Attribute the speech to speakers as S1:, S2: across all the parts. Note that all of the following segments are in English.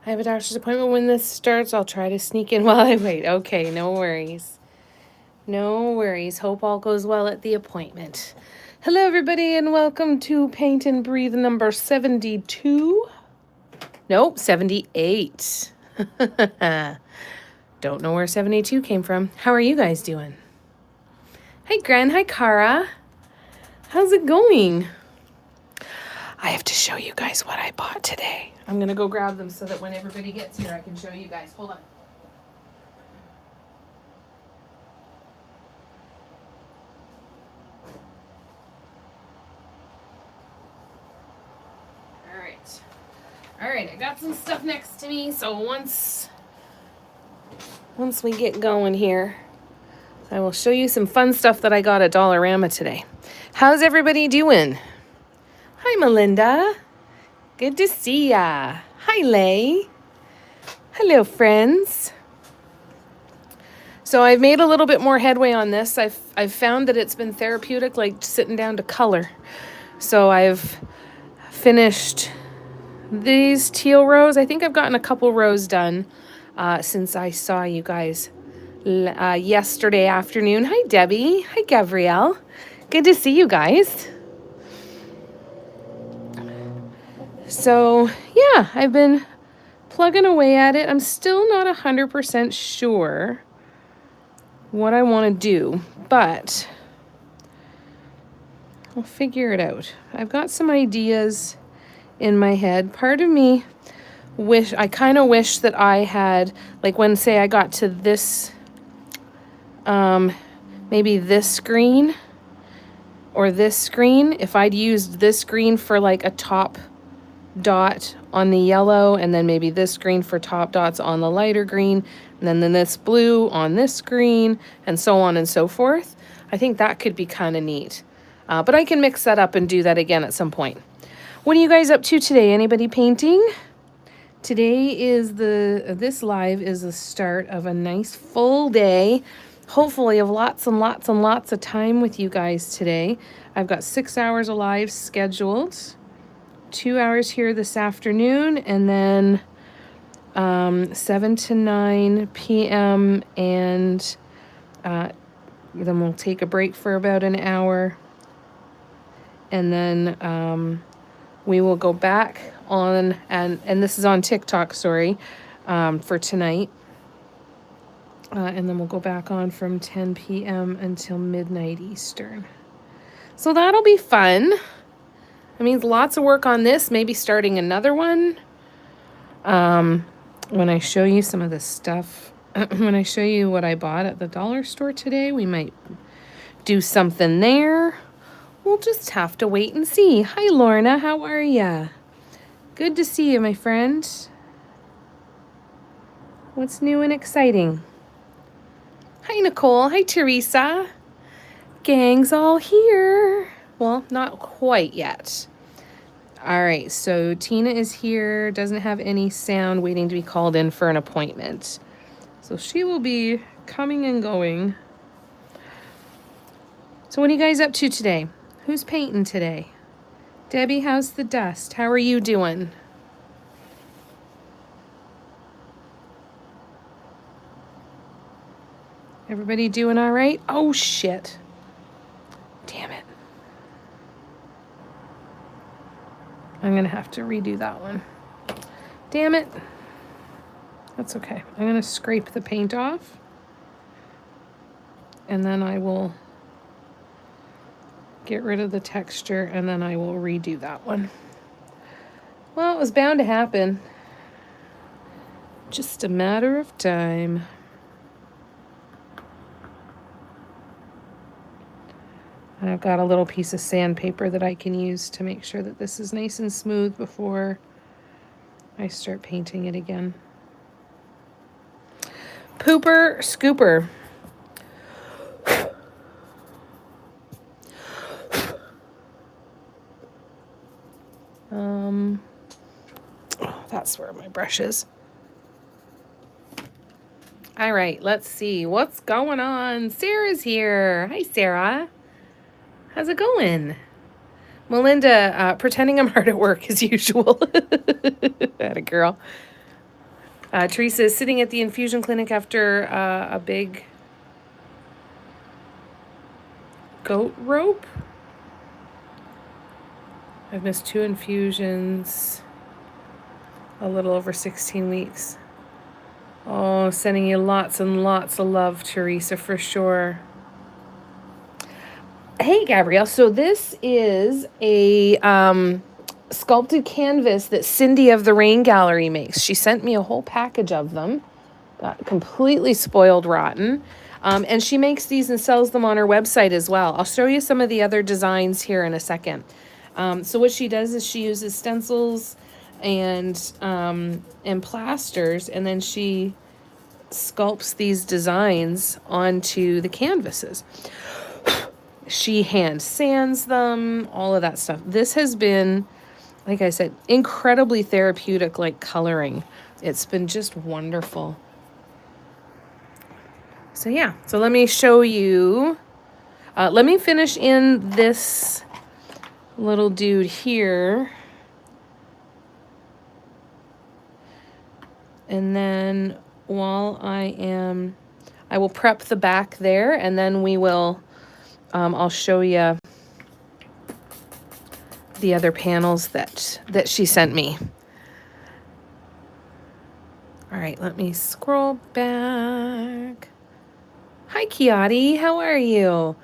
S1: I have a doctor's appointment when this starts. I'll try to sneak in while I wait. Okay, no worries. No worries. Hope all goes well at the appointment. Hello, everybody, and welcome to Paint and Breathe number 72. Nope, 78. Don't know where 72 came from. How are you guys doing? Hi, Gren. Hi, Kara. How's it going? I have to show you guys what I bought today. I'm going to go grab them so that when everybody gets here, I can show you guys. Hold on. All right, I got some stuff next to me, so once we get going here, I will show you some fun stuff that I got at Dollarama today. How's everybody doing? Hi, Melinda. Good to see ya. Hi, Lay. Hello, friends. So I've made a little bit more headway on this. I've found that it's been therapeutic, like sitting down to color. So I've finished these teal rows. I think I've gotten a couple rows done since I saw you guys yesterday afternoon. Hi, Debbie. Hi, Gabrielle. Good to see you guys. So, yeah, I've been plugging away at it. I'm still not 100% sure what I want to do, but I'll figure it out. I've got some ideas in my head. Part of me I kind of wish that I had, like when, say, I got to this, maybe this screen or this screen, if I'd used this screen for like a top dot on the yellow, and then maybe this green for top dots on the lighter green, and then this blue on this screen, and so on and so forth. I think that could be kind of neat. But I can mix that up and do that again at some point. What are you guys up to today? Anybody painting? Today is this live is the start of a nice full day, hopefully of lots and lots and lots of time with you guys today. I've got 6 hours of live scheduled. 2 hours here this afternoon, and then 7 to 9 p.m. and then we'll take a break for about an hour, and then we will go back on, and this is on TikTok, sorry, for tonight, and then we'll go back on from 10 p.m. until midnight Eastern. So that'll be fun. It means lots of work on this, maybe starting another one. When I show you some of this stuff, when I show you what I bought at the dollar store today, we might do something there. We'll just have to wait and see. Hi, Lorna. How are ya? Good to see you, my friend. What's new and exciting? Hi, Nicole. Hi, Teresa. Gang's all here. Well, not quite yet. All right, so Tina is here, doesn't have any sound, waiting to be called in for an appointment. So she will be coming and going. So what are you guys up to today? Who's painting today? Debbie, how's the dust? How are you doing? Everybody doing all right? Oh, shit. Damn it. I'm going to have to redo that one. Damn it. That's okay. I'm going to scrape the paint off, and then I will get rid of the texture, and then I will redo that one. Well, it was bound to happen. Just a matter of time. I've got a little piece of sandpaper that I can use to make sure that this is nice and smooth before I start painting it again. Pooper Scooper. That's where my brush is. All right, let's see what's going on. Sarah's here. Hi, Sarah. How's it going? Melinda, pretending I'm hard at work as usual. Atta girl. Teresa is sitting at the infusion clinic after a big goat rope. I've missed 2 infusions, a little over 16 weeks. Oh, sending you lots and lots of love, Teresa, for sure. Hey, Gabrielle. So this is a sculpted canvas that Cindy of the Rain Gallery makes. She sent me a whole package of them. Got completely spoiled rotten. And she makes these and sells them on her website as well. I'll show you some of the other designs here in a second. So what she does is she uses stencils and plasters, and then she sculpts these designs onto the canvases. She hand sands them, all of that stuff. This has been, like I said, incredibly therapeutic, like coloring. It's been just wonderful. So yeah, so let me show you. Let me finish in this little dude here. And then while I will prep the back there, and then we will, I'll show you the other panels that she sent me. All right, let me scroll back. Hi, Kiati. How are you?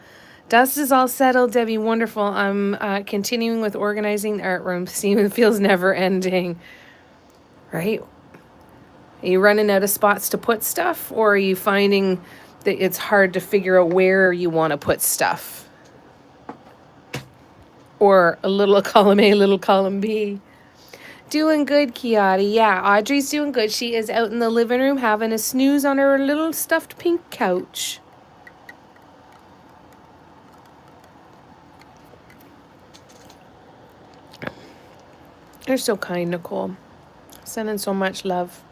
S1: Dust is all settled, Debbie. Wonderful. I'm continuing with organizing the art room. See, feels never ending. Right? Are you running out of spots to put stuff, or are you finding that it's hard to figure out where you want to put stuff? Or a little column A, little column B. Doing good, Kiati. Yeah, Audrey's doing good. She is out in the living room having a snooze on her little stuffed pink couch. You're so kind, Nicole. Sending so much love.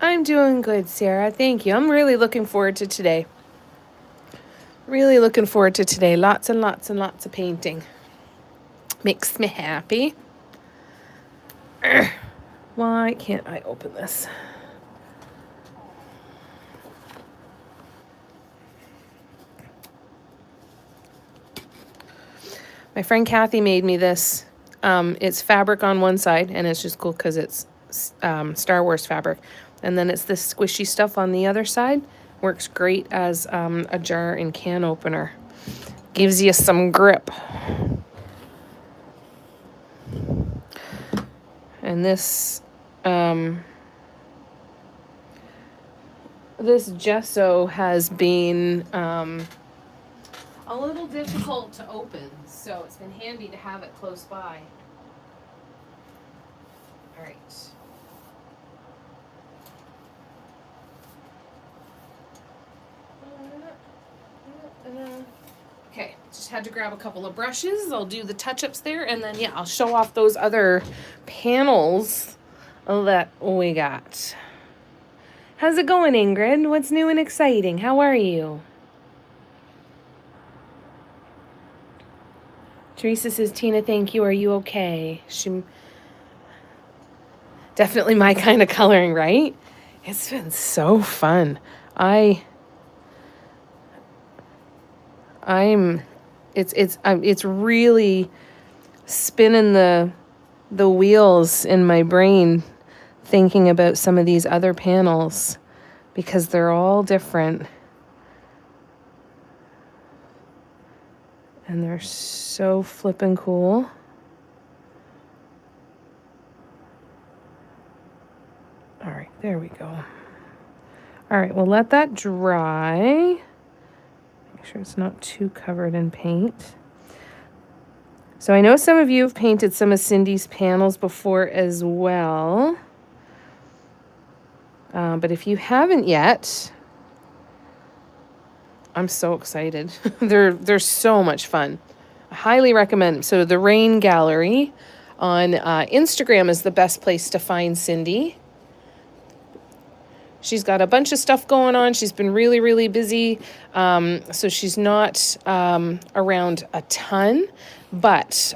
S1: I'm doing good, Sarah. Thank you. I'm really looking forward to today. Really looking forward to today. Lots and lots and lots of painting. Makes me happy. Why can't I open this? My friend Kathy made me this. It's fabric on one side, and it's just cool because it's Star Wars fabric. And then it's this squishy stuff on the other side. Works great as a jar and can opener. Gives you some grip. And this this gesso has been a little difficult to open, so it's been handy to have it close by. All right. Okay, just had to grab a couple of brushes. I'll do the touch-ups there, and then, yeah, I'll show off those other panels that we got. How's it going, Ingrid? What's new and exciting? How are you? Teresa says, Tina, thank you. Are you okay? She definitely my kind of coloring, right? It's been so fun. It's really spinning the wheels in my brain thinking about some of these other panels because they're all different. And they're so flippin' cool. All right, there we go. All right, we'll let that dry. Make sure it's not too covered in paint. So I know some of you have painted some of Cindy's panels before as well. But if you haven't yet, I'm so excited. They're so much fun. I highly recommend. So the Rain Gallery on Instagram is the best place to find Cindy. She's got a bunch of stuff going on. She's been really, really busy. So she's not around a ton, but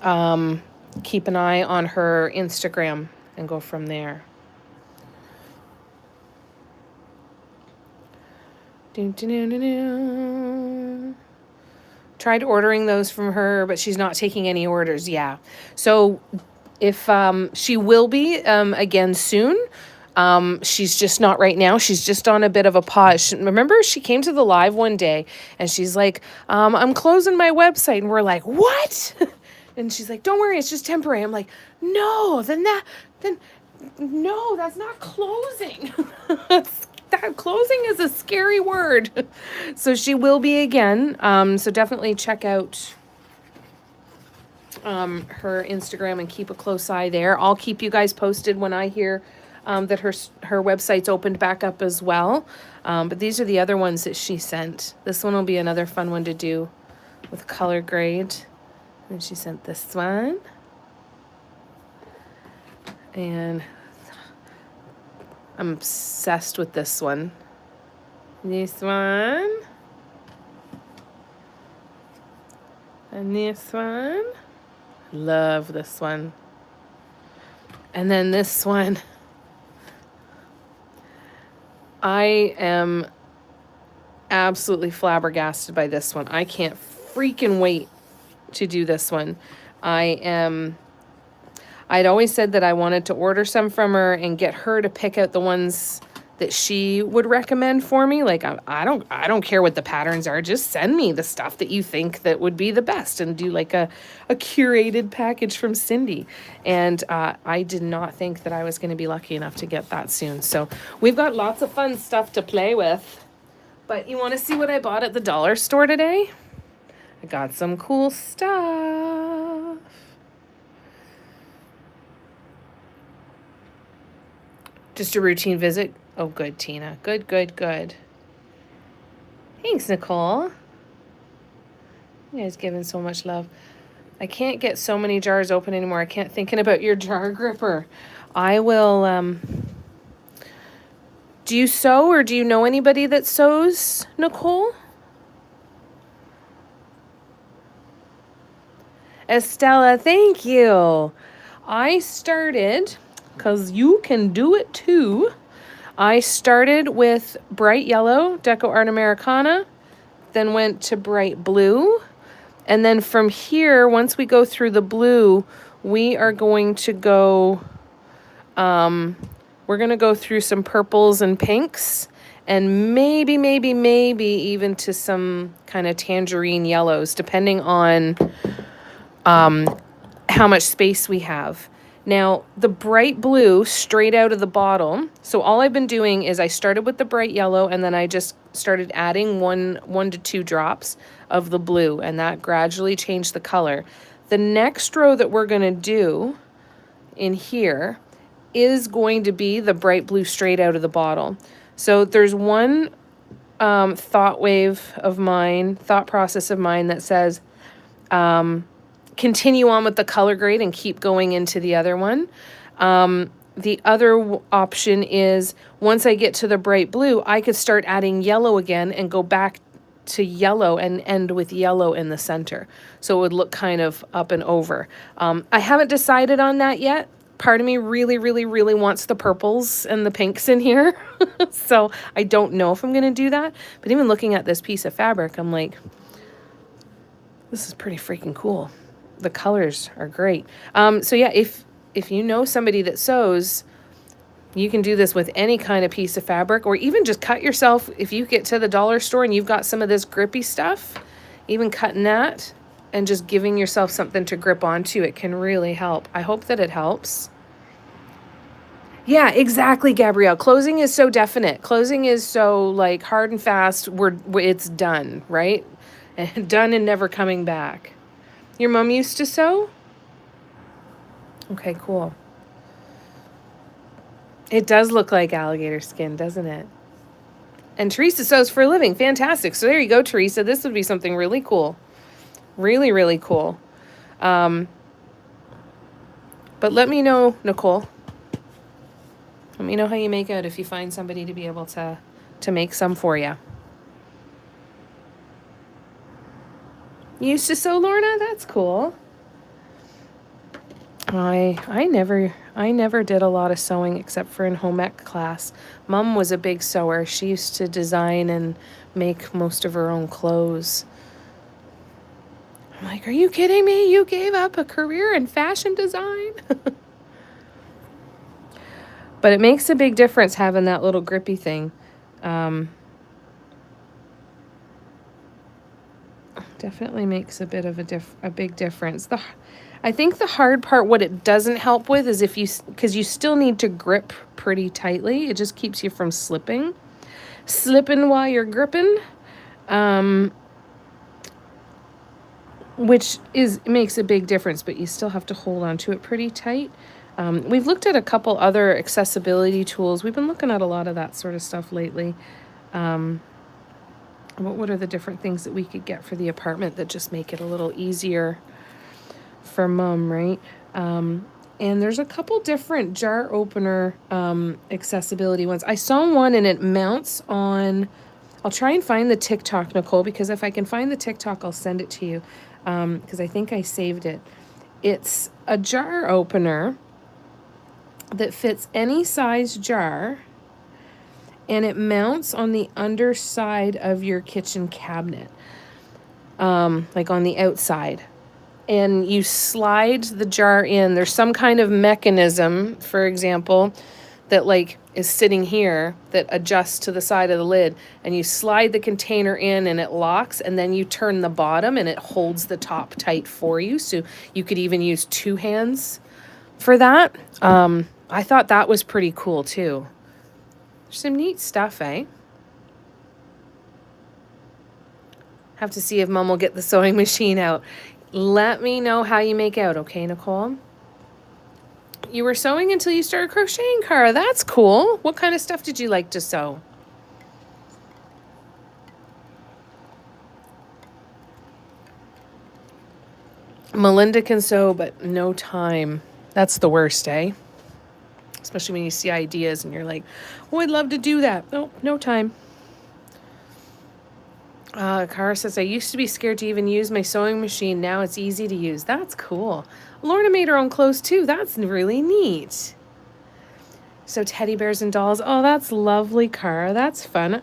S1: keep an eye on her Instagram and go from there. Tried ordering those from her, but she's not taking any orders. Yeah. So if she will be again soon. She's just not right now. She's just on a bit of a pause. Remember, she came to the live one day and she's like, I'm closing my website. And we're like, what? And she's like, don't worry, it's just temporary. I'm like, no, then no, that's not closing. That closing is a scary word. So she will be again. So definitely check out her Instagram and keep a close eye there. I'll keep you guys posted when I hear that her website's opened back up as well. But these are the other ones that she sent. This one will be another fun one to do with color grade. And she sent this one. And I'm obsessed with this one. This one. And this one. Love this one. And then this one. I am absolutely flabbergasted by this one. I can't freaking wait to do this one. I'd always said that I wanted to order some from her and get her to pick out the ones that she would recommend for me. Like, I don't care what the patterns are. Just send me the stuff that you think that would be the best and do like a curated package from Cindy. And I did not think that I was going to be lucky enough to get that soon. So we've got lots of fun stuff to play with. But you want to see what I bought at the dollar store today? I got some cool stuff. Just a routine visit. Oh, good, Tina. Good, good, good. Thanks, Nicole. You guys giving so much love. I can't get so many jars open anymore. I can't thinking about your jar gripper. I will, do you sew or do you know anybody that sews, Nicole? Estella, thank you. I started, because you can do it too. I started with bright yellow, Deco Art Americana, then went to bright blue. And then from here, once we go through the blue, we are going to go, we're going to go through some purples and pinks and maybe even to some kind of tangerine yellows, depending on how much space we have. Now, the bright blue straight out of the bottle. So all I've been doing is I started with the bright yellow and then I just started adding one to two drops of the blue, and that gradually changed the color. The next row that we're going to do in here is going to be the bright blue straight out of the bottle. So there's one thought process of mine that says, continue on with the color grade and keep going into the other one. The other option is once I get to the bright blue, I could start adding yellow again and go back to yellow and end with yellow in the center. So it would look kind of up and over. I haven't decided on that yet. Part of me really wants the purples and the pinks in here. So I don't know if I'm going to do that. But even looking at this piece of fabric, I'm like, this is pretty freaking cool. The colors are great. So yeah, if you know somebody that sews, you can do this with any kind of piece of fabric, or even just cut yourself. If you get to the dollar store and you've got some of this grippy stuff, even cutting that and just giving yourself something to grip onto, it can really help. I hope that it helps. Yeah, exactly, Gabrielle. Closing is so definite. Closing is so like hard and fast. It's done, right? And done and never coming back. Your mom used to sew? Okay, cool. It does look like alligator skin, doesn't it? And Teresa sews for a living. Fantastic. So there you go, Teresa. This would be something really cool. Really cool. But let me know, Nicole. Let me know how you make out if you find somebody to be able to make some for you. You used to sew, Lorna? That's cool. I I never did a lot of sewing except for in home ec class. Mom was a big sewer. She used to design and make most of her own clothes. I'm like, are you kidding me? You gave up a career in fashion design? But it makes a big difference having that little grippy thing. Definitely makes a bit of a big difference. I think the hard part, what it doesn't help with, is because you still need to grip pretty tightly. It just keeps you from slipping while you're gripping, which makes a big difference. But you still have to hold on to it pretty tight. We've looked at a couple other accessibility tools. We've been looking at a lot of that sort of stuff lately. What are the different things that we could get for the apartment that just make it a little easier for Mom, right? And there's a couple different jar opener accessibility ones. I saw one and it mounts on, I'll try and find the TikTok, Nicole, because if I can find the TikTok, I'll send it to you, because I think I saved it. It's a jar opener that fits any size jar, and it mounts on the underside of your kitchen cabinet, like on the outside. And you slide the jar in. There's some kind of mechanism, for example, that like is sitting here that adjusts to the side of the lid. And you slide the container in and it locks, and then you turn the bottom and it holds the top tight for you. So you could even use 2 hands for that. I thought that was pretty cool too. Some neat stuff, eh? Have to see if Mom will get the sewing machine out. Let me know how you make out, okay, Nicole? You were sewing until you started crocheting, Cara. That's cool. What kind of stuff did you like to sew? Melinda can sew, but no time. That's the worst, eh? Especially when you see ideas and you're like, oh, I'd love to do that. Oh, no time. Cara says, I used to be scared to even use my sewing machine. Now it's easy to use. That's cool. Lorna made her own clothes too. That's really neat. So teddy bears and dolls. Oh, that's lovely, Cara. That's fun.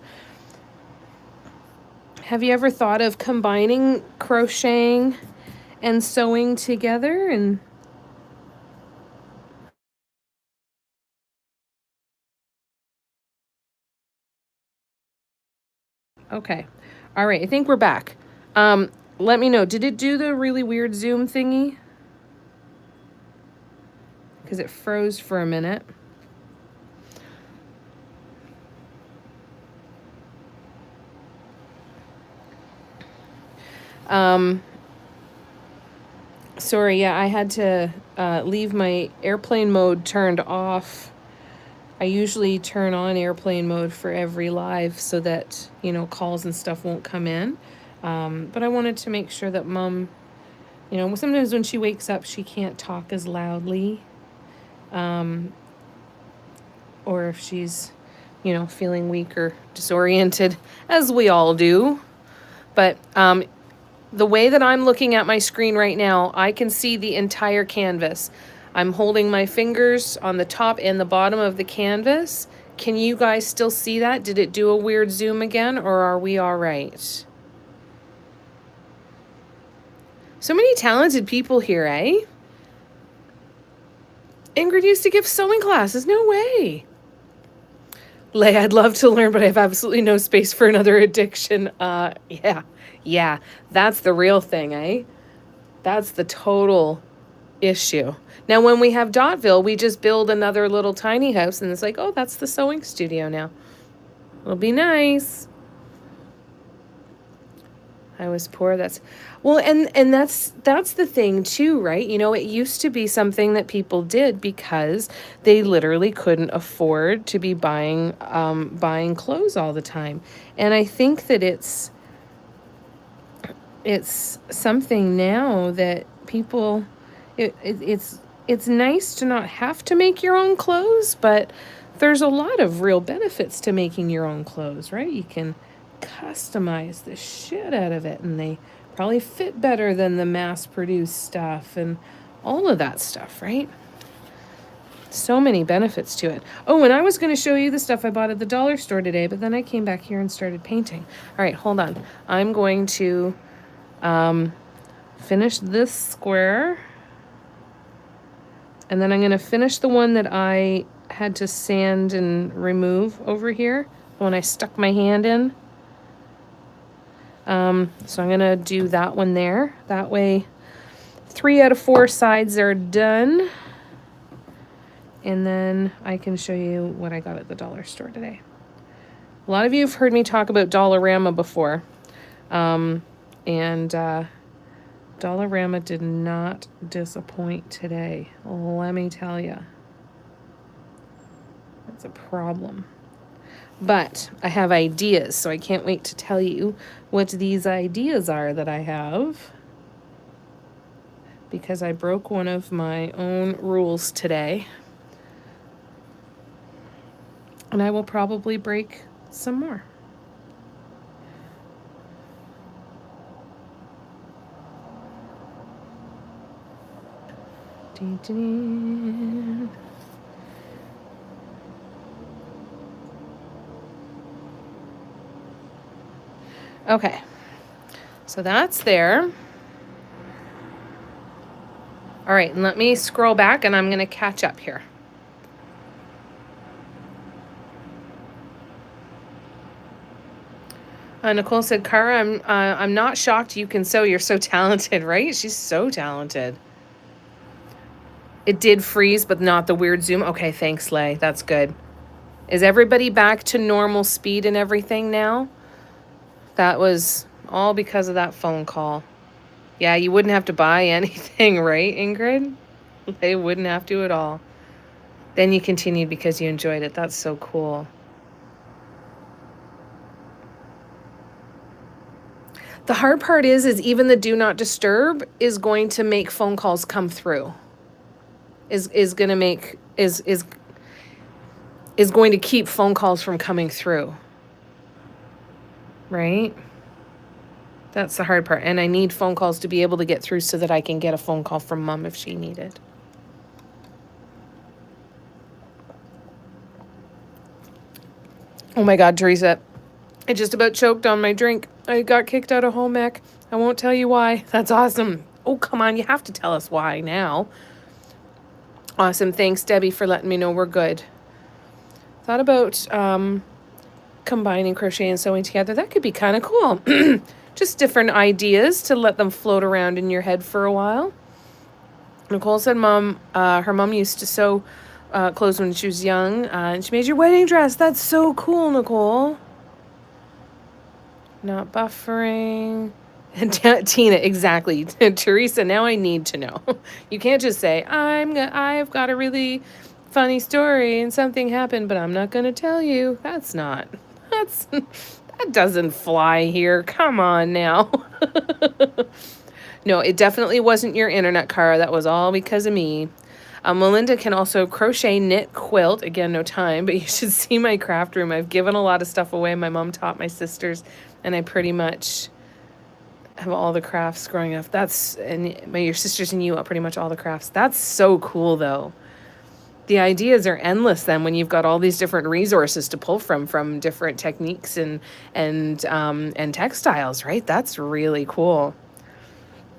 S1: Have you ever thought of combining crocheting and sewing together? And okay. All right. I think we're back. Let me know. Did it do the really weird Zoom thingy? Because it froze for a minute. Sorry, yeah, I had to leave my airplane mode turned off. I usually turn on airplane mode for every live so that, you know, calls and stuff won't come in. But I wanted to make sure that Mom, you know, sometimes when she wakes up, she can't talk as loudly. Or if she's, you know, feeling weak or disoriented, as we all do. But the way that I'm looking at my screen right now, I can see the entire canvas. I'm holding my fingers on the top and the bottom of the canvas. Can you guys still see that? Did it do a weird zoom again, or are we all right? So many talented people here, eh? Ingrid used to give sewing classes. No way. Lay, I'd love to learn, but I have absolutely no space for another addiction. Yeah, that's the real thing, eh? That's the total issue. Now, when we have Dotville, we just build another little tiny house, and it's like, oh, that's the sewing studio now. It'll be nice. I was poor. That's well, and that's the thing too, right? You know, it used to be something that people did because they literally couldn't afford to be buying clothes all the time. And I think that it's something now that people it's nice to not have to make your own clothes, but there's a lot of real benefits to making your own clothes, right? You can customize the shit out of it, and they probably fit better than the mass-produced stuff and all of that stuff, right? So many benefits to it. Oh, and I was going to show you the stuff I bought at the dollar store today, but then I came back here and started painting. All right, hold on. I'm going to finish this square. And then I'm going to finish the one that I had to sand and remove over here when I stuck my hand in. So I'm going to do that one there. That way 3 out of 4 sides are done. And then I can show you what I got at the dollar store today. A lot of you have heard me talk about Dollarama before. Dollarama did not disappoint today. Let me tell you. That's a problem. But I have ideas, so I can't wait to tell you what these ideas are that I have. Because I broke one of my own rules today. And I will probably break some more. Okay, so that's there. All right, and let me scroll back and I'm going to catch up here. Nicole said, Cara, I'm not shocked you can sew. You're so talented, right? She's so talented. It did freeze, but not the weird zoom. Okay, thanks, Lay. That's good. Is everybody back to normal speed and everything now? That was all because of that phone call. Yeah, you wouldn't have to buy anything, right, Ingrid? They wouldn't have to at all. Then you continued because you enjoyed it. That's so cool. The hard part is even the do not disturb is going to make phone calls come through. Is going to keep phone calls from coming through. Right? That's the hard part. And I need phone calls to be able to get through so that I can get a phone call from Mom if she needed. Oh my God, Teresa. I just about choked on my drink. I got kicked out of home ec. I won't tell you why. That's awesome. Oh, come on. You have to tell us why now. Awesome. Thanks, Debbie, for letting me know we're good. Thought about combining crochet and sewing together. That could be kind of cool. Just different ideas to let them float around in your head for a while. Nicole said her mom used to sew clothes when she was young. And she made your wedding dress. That's so cool, Nicole. Not buffering. Tina, exactly. Teresa, now I need to know. You can't just say, I've got a really funny story and something happened, but I'm not going to tell you. That doesn't fly here. Come on now. No, it definitely wasn't your internet, Cara. That was all because of me. Melinda can also crochet, knit, quilt. Again, no time, but you should see my craft room. I've given a lot of stuff away. My mom taught my sisters, and I pretty much have all the crafts growing up. Your sisters and you have pretty much all the crafts. That's so cool, though. The ideas are endless then when you've got all these different resources to pull from different techniques and textiles, right? That's really cool.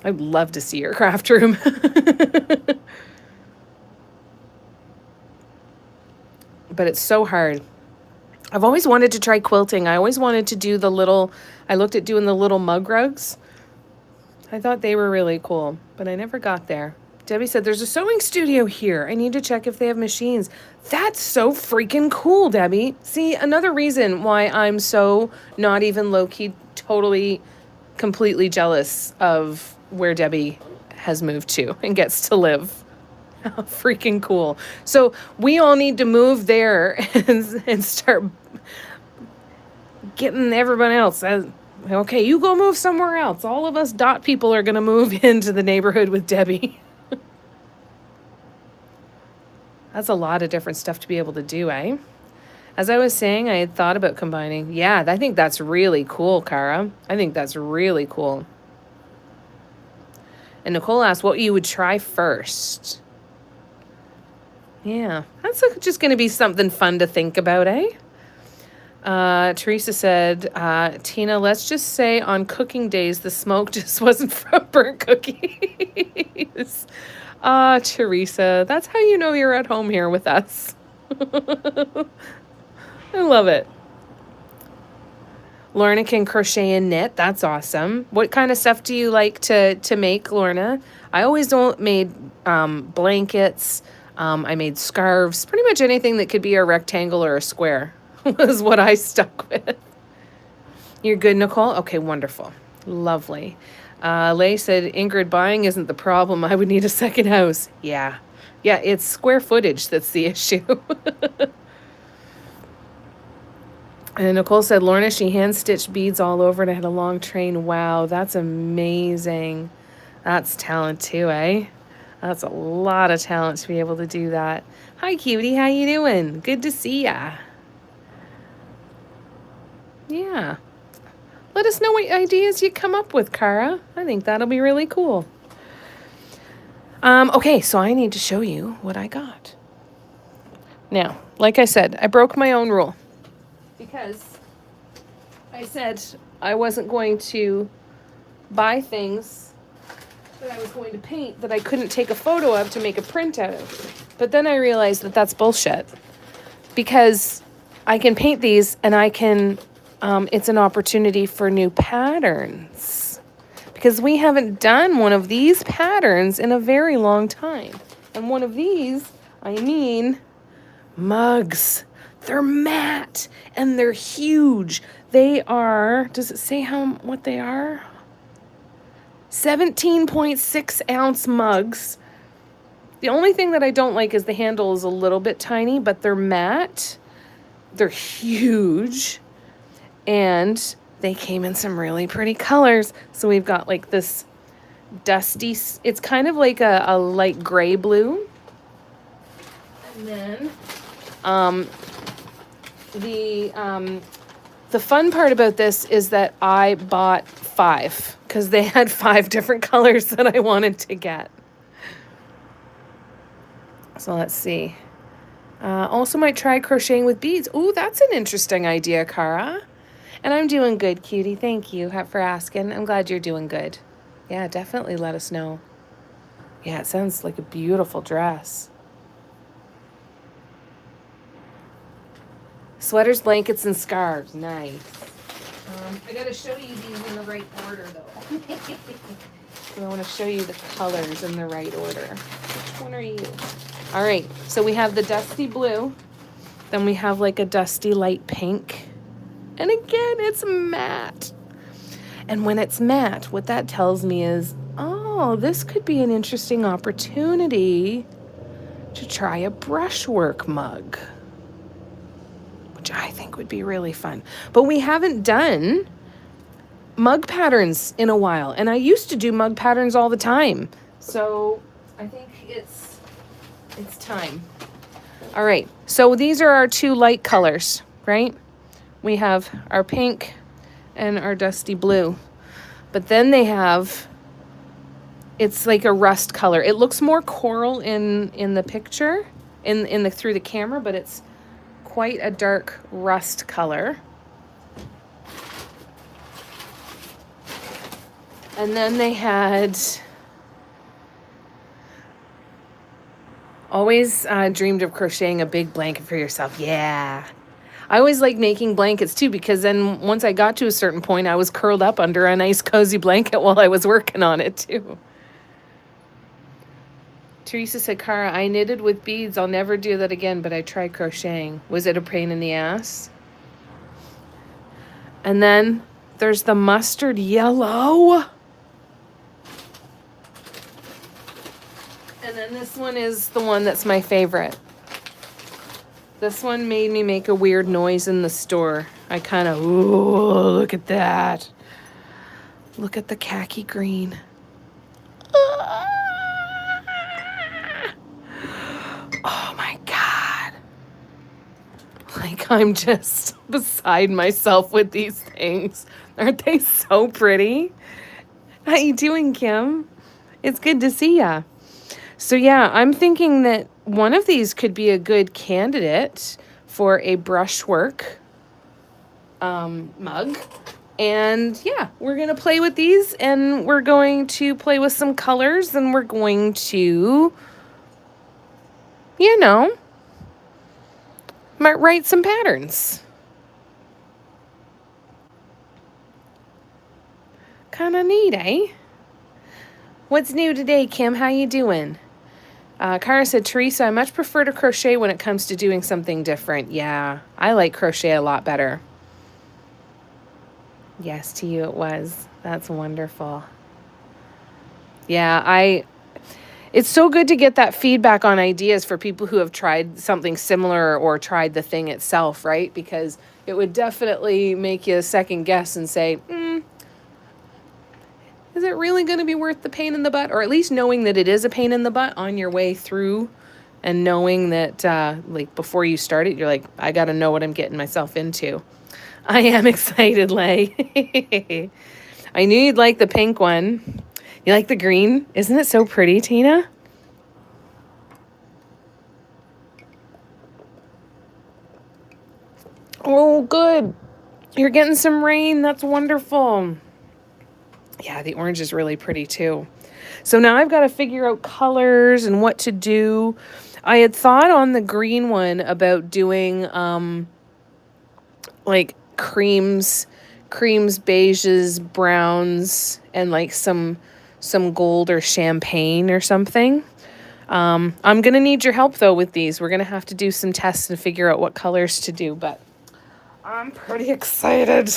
S1: I'd love to see your craft room. But it's so hard. I've always wanted to try quilting. I always wanted to do I looked at doing the little mug rugs. I thought they were really cool, but I never got there. Debbie said, there's a sewing studio here. I need to check if they have machines. That's so freaking cool, Debbie. See, another reason why I'm so not even low-key, totally, completely jealous of where Debbie has moved to and gets to live. How freaking cool. So we all need to move there and start getting everyone else. Okay, you go move somewhere else. All of us dot people are going to move into the neighborhood with Debbie. That's a lot of different stuff to be able to do, eh? As I was saying, I had thought about combining. Yeah, I think that's really cool, Cara. I think that's really cool. And Nicole asked what you would try first. Yeah, that's just going to be something fun to think about, eh? Teresa said, Tina, let's just say on cooking days, the smoke just wasn't from burnt cookies. Teresa, that's how you know you're at home here with us. I love it. Lorna can crochet and knit. That's awesome. What kind of stuff do you like to make, Lorna? I always made blankets. I made scarves. Pretty much anything that could be a rectangle or a square was what I stuck with. You're good, Nicole? Okay, wonderful. Lovely. Lay said, Ingrid, buying isn't the problem. I would need a second house. Yeah. Yeah, it's square footage that's the issue. And Nicole said, Lorna, she hand-stitched beads all over and I had a long train. Wow, that's amazing. That's talent too, eh? That's a lot of talent to be able to do that. Hi, cutie. How you doing? Good to see ya. Yeah. Let us know what ideas you come up with, Cara. I think that'll be really cool. Okay, so I need to show you what I got. Now, like I said, I broke my own rule. Because I said I wasn't going to buy things that I was going to paint that I couldn't take a photo of to make a print out of. But then I realized that that's bullshit. Because I can paint these and I can, it's an opportunity for new patterns. Because we haven't done one of these patterns in a very long time. And one of these, I mean, mugs. They're matte and they're huge. They are, does it say what they are? 17.6 ounce mugs. The only thing that I don't like is the handle is a little bit tiny, but they're matte. They're huge. And they came in some really pretty colors. So we've got like this dusty, it's kind of like a light gray blue. And then, the fun part about this is that I bought 5 because they had 5 different colors that I wanted to get. So let's see. Also might try crocheting with beads. Ooh, that's an interesting idea, Cara. And I'm doing good, cutie. Thank you for asking. I'm glad you're doing good. Yeah, definitely let us know. Yeah, it sounds like a beautiful dress. Sweaters, blankets, and scarves. Nice. I gotta show you these in the right order, though. So I want to show you the colors in the right order. Which one are you? All right. So we have the dusty blue. Then we have like a dusty light pink. And again, it's matte. And when it's matte, what that tells me is, oh, this could be an interesting opportunity to try a brushwork mug. Which I think would be really fun. But we haven't done mug patterns in a while. And I used to do mug patterns all the time. So I think it's time. All right. So these are our 2 light colors, right? We have our pink and our dusty blue. But then they have, it's like a rust color. It looks more coral in the picture, through the camera, but it's quite a dark rust color. And then they had always dreamed of crocheting a big blanket for yourself. Yeah. I always like making blankets too, because then once I got to a certain point, I was curled up under a nice cozy blanket while I was working on it too. Teresa said, Cara, I knitted with beads. I'll never do that again, but I tried crocheting. Was it a pain in the ass? And then there's the mustard yellow. And then this one is the one that's my favorite. This one made me make a weird noise in the store. I kind of, ooh, look at that. Look at the khaki green. Oh my God. Like I'm just beside myself with these things. Aren't they so pretty? How you doing, Kim? It's good to see ya. So yeah, I'm thinking that one of these could be a good candidate for a brushwork mug. And yeah, we're going to play with these, and we're going to play with some colors, and we're going to, you know, might write some patterns. Kind of neat, eh? What's new today, Kim? How you doing? Kara said, Teresa, I much prefer to crochet when it comes to doing something different. Yeah, I like crochet a lot better. Yes, to you it was. That's wonderful. Yeah, it's so good to get that feedback on ideas for people who have tried something similar or tried the thing itself, right? Because it would definitely make you second guess and say, is it really going to be worth the pain in the butt? Or at least knowing that it is a pain in the butt on your way through, and knowing that like before you start it, you're like, I got to know what I'm getting myself into. I am excited, Lay. I knew you'd like the pink one. You like the green? Isn't it so pretty, Tina? Oh, good. You're getting some rain. That's wonderful. Yeah, the orange is really pretty too. So now I've got to figure out colors and what to do. I had thought on the green one about doing like creams, beiges, browns, and like some gold or champagne or something. I'm going to need your help though with these. We're going to have to do some tests and figure out what colors to do, but I'm pretty excited.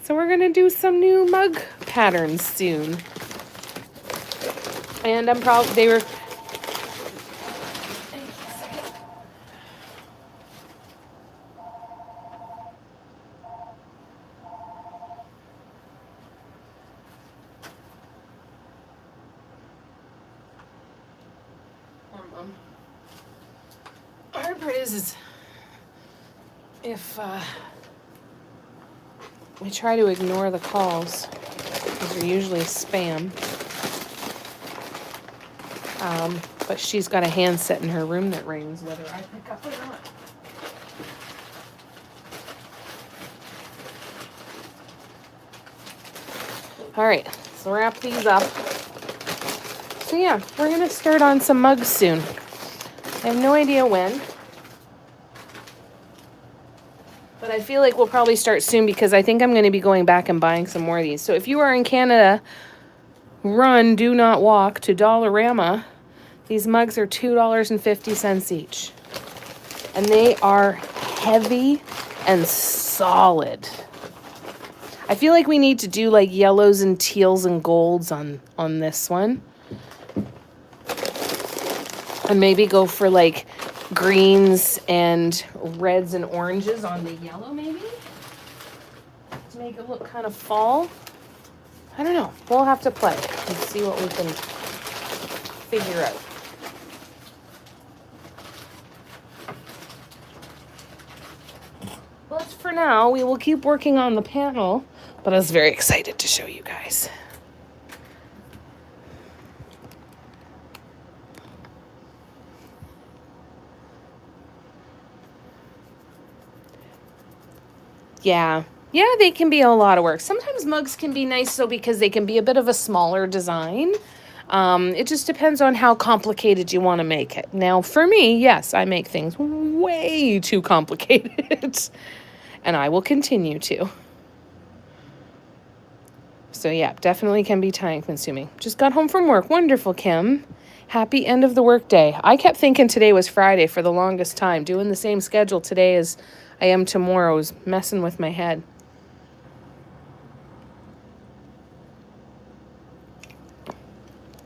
S1: So we're going to do some new mug patterns soon. And I'm probably, they were, hard part is if we try to ignore the calls, because they're usually spam. But she's got a handset in her room that rings whether I pick up or not. All right, so wrap these up. So yeah, we're gonna start on some mugs soon. I have no idea when, but I feel like we'll probably start soon because I think I'm going to be going back and buying some more of these. So if you are in Canada, run, do not walk to Dollarama. These mugs are $2.50 each. And they are heavy and solid. I feel like we need to do like yellows and teals and golds on this one. And maybe go for like greens and reds and oranges on the yellow maybe. To make it look kind of fall. I don't know. We'll have to play and see what we can figure out. But for now, we will keep working on the panel, but I was very excited to show you guys. Yeah, they can be a lot of work. Sometimes mugs can be nice though because they can be a bit of a smaller design. It just depends on how complicated you want to make it. Now, for me, yes, I make things way too complicated, and I will continue to. So yeah, definitely can be time consuming. Just got home from work. Wonderful, Kim. Happy end of the workday. I kept thinking today was Friday for the longest time. Doing the same schedule today as I am tomorrow was messing with my head.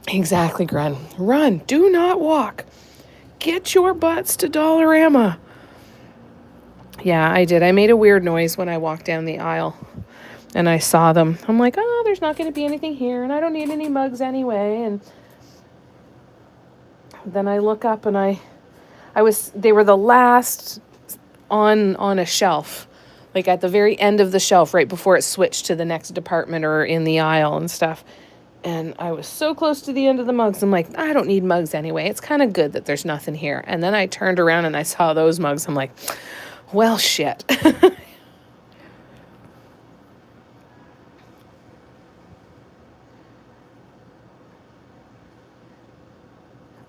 S1: Exactly, Gren. Run. Do not walk. Get your butts to Dollarama. Yeah, I did. I made a weird noise when I walked down the aisle and I saw them. I'm like, oh, there's not going to be anything here and I don't need any mugs anyway. And then I look up and they were the last on a shelf, like at the very end of the shelf, right before it switched to the next department or in the aisle and stuff. And I was so close to the end of the mugs. I'm like, I don't need mugs anyway. It's kind of good that there's nothing here. And then I turned around and I saw those mugs. I'm like, well, shit.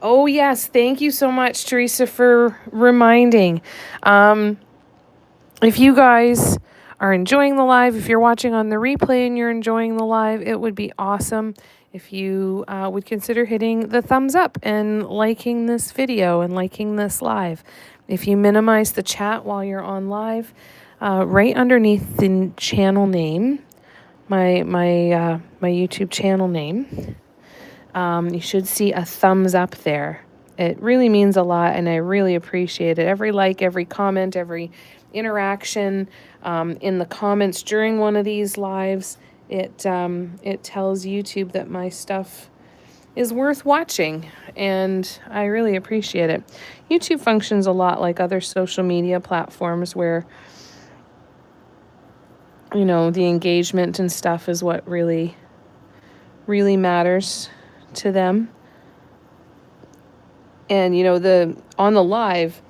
S1: Oh, yes. Thank you so much, Teresa, for reminding. If you guys are enjoying the live, if you're watching on the replay and you're enjoying the live, it would be awesome if you would consider hitting the thumbs up and liking this video and liking this live. If you minimize the chat while you're on live, right underneath the channel name, my YouTube channel name, you should see a thumbs up there. It really means a lot, and I really appreciate it. Every like, every comment, every interaction in the comments during one of these lives, it tells YouTube that my stuff is worth watching, and I really appreciate it. YouTube functions a lot like other social media platforms where, you know, the engagement and stuff is what really matters to them. And, you know, on the live,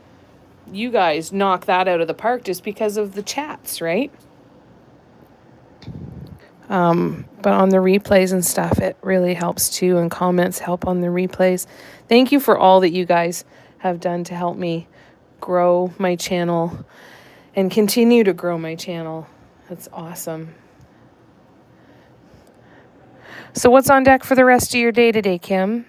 S1: you guys knock that out of the park just because of the chats, right? But on the replays and stuff, it really helps too, and comments help on the replays. Thank you for all that you guys have done to help me grow my channel and continue to grow my channel. That's awesome. So what's on deck for the rest of your day today, Kim?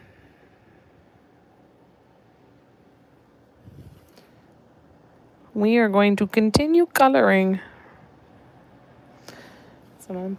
S1: We are going to continue coloring. So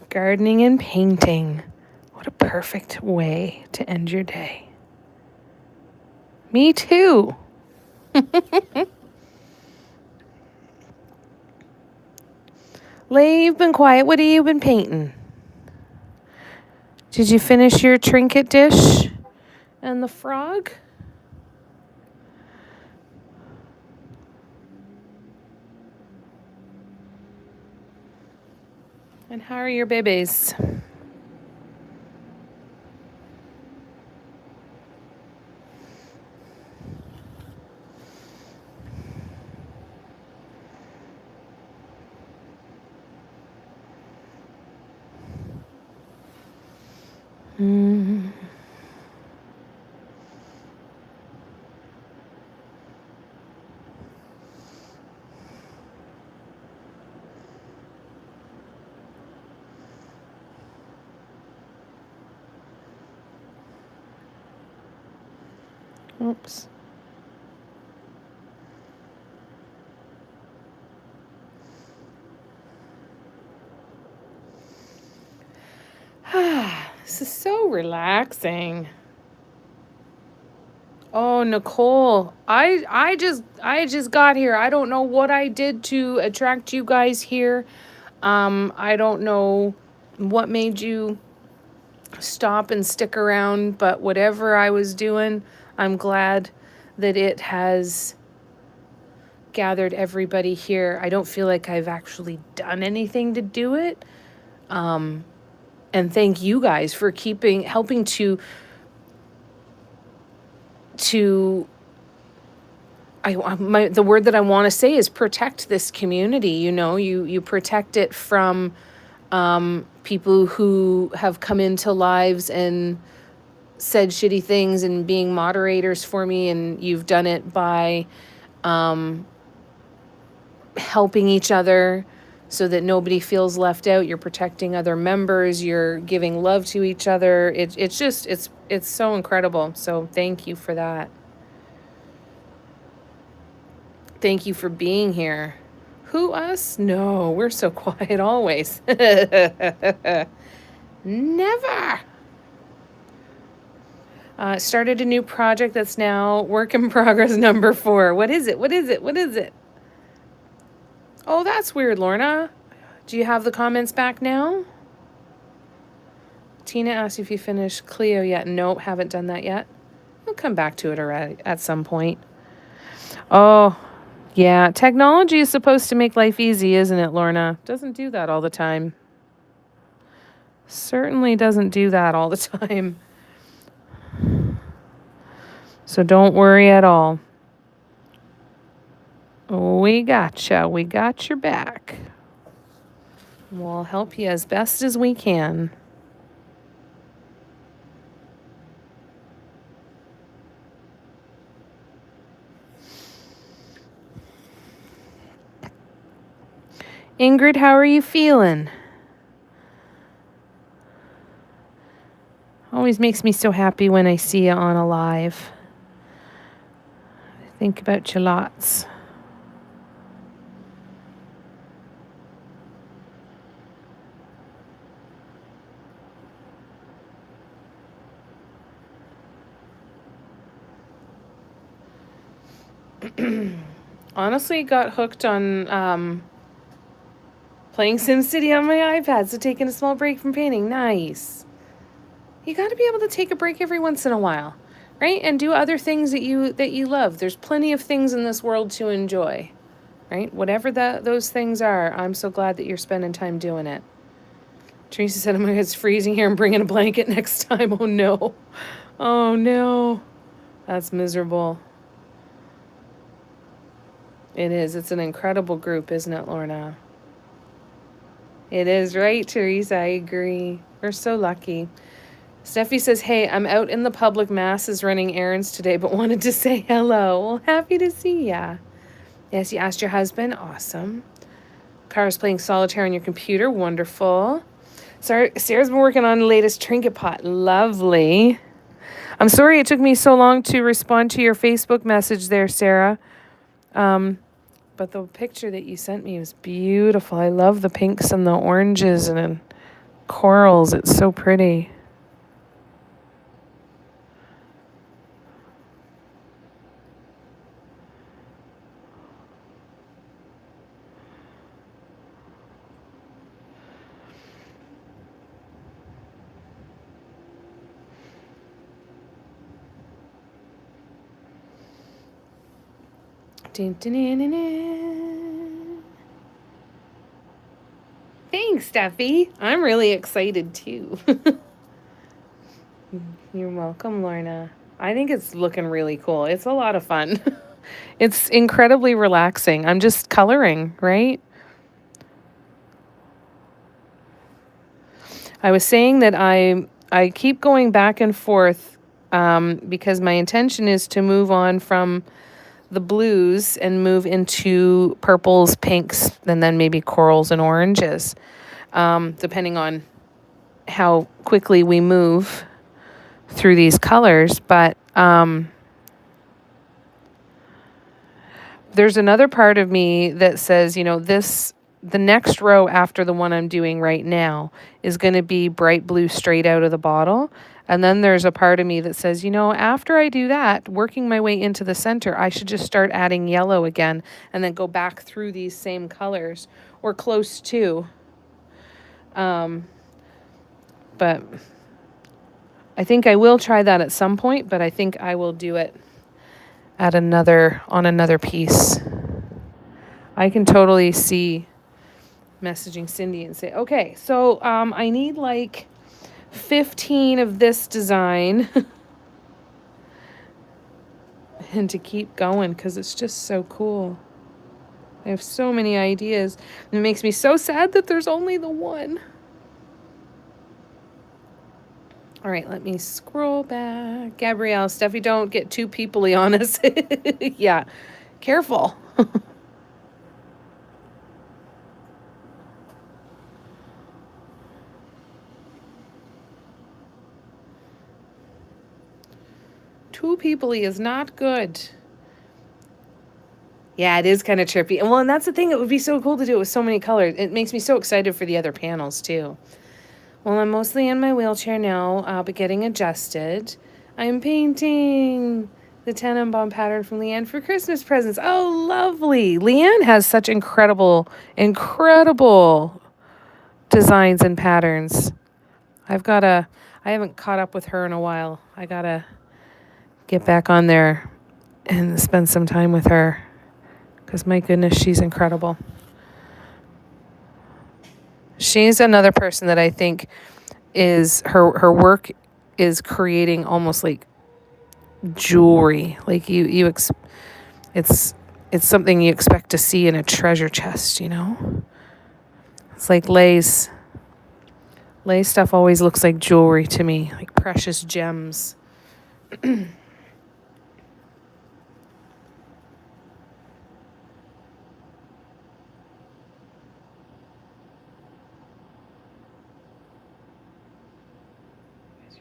S1: gardening and painting. What a perfect way to end your day. Me too. Lay, you've been quiet. What have you been painting? Did you finish your trinket dish and the frog? And how are your babies? Oops. This is so relaxing. Oh, Nicole, I just got here. I don't know what I did to attract you guys here. I don't know what made you stop and stick around, but whatever I was doing, I'm glad that it has gathered everybody here. I don't feel like I've actually done anything to do it. And thank you guys for helping to the word that I want to say is protect this community. You know, you protect it from people who have come into lives and said shitty things and being moderators for me, and you've done it by helping each other so that nobody feels left out. You're protecting other members. You're giving love to each other. It's so incredible. So thank you for that. Thank you for being here. Who, us? No, we're so quiet always. Never. Started a new project that's now work in progress number 4. What is it? What is it? What is it? Oh, that's weird, Lorna. Do you have the comments back now? Tina asked if you finished Cleo yet. Nope, haven't done that yet. We'll come back to it already at some point. Oh, yeah. Technology is supposed to make life easy, isn't it, Lorna? Doesn't do that all the time. Certainly doesn't do that all the time. So don't worry at all. We gotcha. We got your back. We'll help you as best as we can. Ingrid, how are you feeling? Always makes me so happy when I see you on a live. I think about you lots. Honestly, got hooked on playing SimCity on my iPad, so taking a small break from painting. Nice. You got to be able to take a break every once in a while, right? And do other things that you love. There's plenty of things in this world to enjoy, right? Whatever those things are, I'm so glad that you're spending time doing it. Teresa said, "Oh my God, it's freezing here. I'm bringing a blanket next time." Oh no. Oh no. That's miserable. It is. It's an incredible group, isn't it, Lorna? It is, right, Teresa? I agree. We're so lucky. Steffi says, "Hey, I'm out in the public masses running errands today, but wanted to say hello." Well, happy to see ya. Yes, you asked your husband. Awesome. Kara's playing solitaire on your computer. Wonderful. Sarah's been working on the latest trinket pot. Lovely. I'm sorry it took me so long to respond to your Facebook message there, Sarah. But the picture that you sent me was beautiful. I love the pinks and the oranges and corals. It's so pretty. Dun, dun, dun, dun, dun. Thanks, Steffi. I'm really excited too. You're welcome, Lorna. I think it's looking really cool. It's a lot of fun. It's incredibly relaxing. I'm just coloring, right? I was saying that I keep going back and forth because my intention is to move on from the blues and move into purples, pinks, and then maybe corals and oranges, depending on how quickly we move through these colors. But there's another part of me that says, the next row after the one I'm doing right now is going to be bright blue straight out of the bottle. And then there's a part of me that says, after I do that, working my way into the center, I should just start adding yellow again and then go back through these same colors or close to. But I think I will try that at some point, but I think I will do it on another piece. I can totally see messaging Cindy and say, okay, so I need like 15 of this design and to keep going because it's just so cool. I have so many ideas. And it makes me so sad that there's only the one. All right, let me scroll back. Gabrielle, Steffi, don't get too people-y on us. Yeah, careful. Too people-y is not good. Yeah, it is kind of trippy. And that's the thing. It would be so cool to do it with so many colors. It makes me so excited for the other panels, too. Well, I'm mostly in my wheelchair now, but getting adjusted. I'm painting. The Tannenbaum pattern from Leanne for Christmas presents. Oh, lovely. Leanne has such incredible, incredible designs and patterns. I haven't caught up with her in a while. I gotta get back on there and spend some time with her because my goodness, she's incredible. She's another person that I think is her work is creating almost like jewelry. Like it's something you expect to see in a treasure chest, you know? It's like Lay's stuff always looks like jewelry to me, like precious gems. You're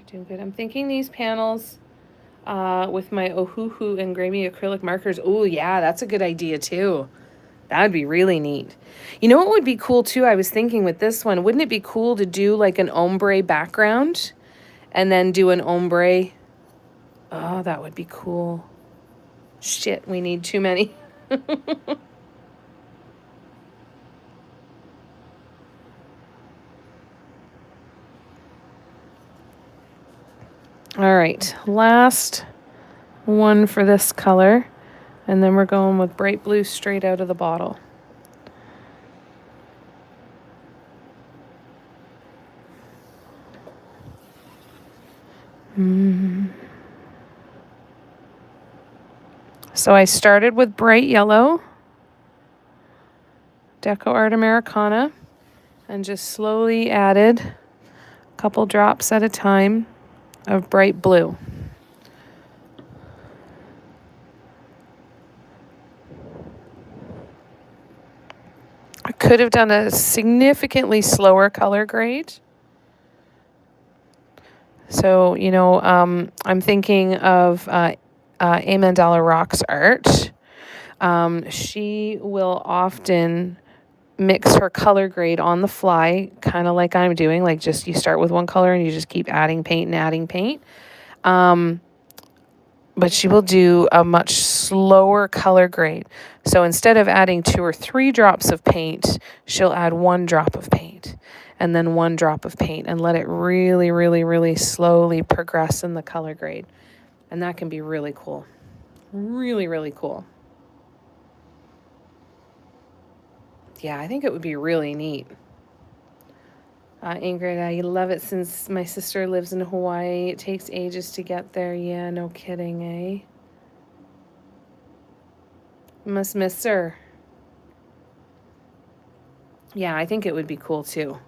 S1: doing good. I'm thinking these panels with my Ohuhu engraving acrylic markers. Oh, yeah, that's a good idea too. That would be really neat. You know what would be cool too? I was thinking with this one, wouldn't it be cool to do like an ombre background and then do an ombre? Oh, that would be cool. Shit, we need too many. All right, last one for this color. And then we're going with bright blue straight out of the bottle. So I started with bright yellow, Deco Art Americana, and just slowly added a couple drops at a time of bright blue. I could have done a significantly slower color grade. So, you know, I'm thinking of Amandala Rock's art. She will often mix her color grade on the fly, kind of like I'm doing, like just you start with one color and you just keep adding paint and adding paint. But she will do a much slower color grade. So instead of adding 2 or 3 drops of paint, she'll add 1 drop of paint and then 1 drop of paint and let it really, really, really slowly progress in the color grade. And that can be really cool. Really, really cool. Yeah, I think it would be really neat. Ingrid, I love it since my sister lives in Hawaii. It takes ages to get there. Yeah, no kidding, eh? Must miss her. Yeah, I think it would be cool too.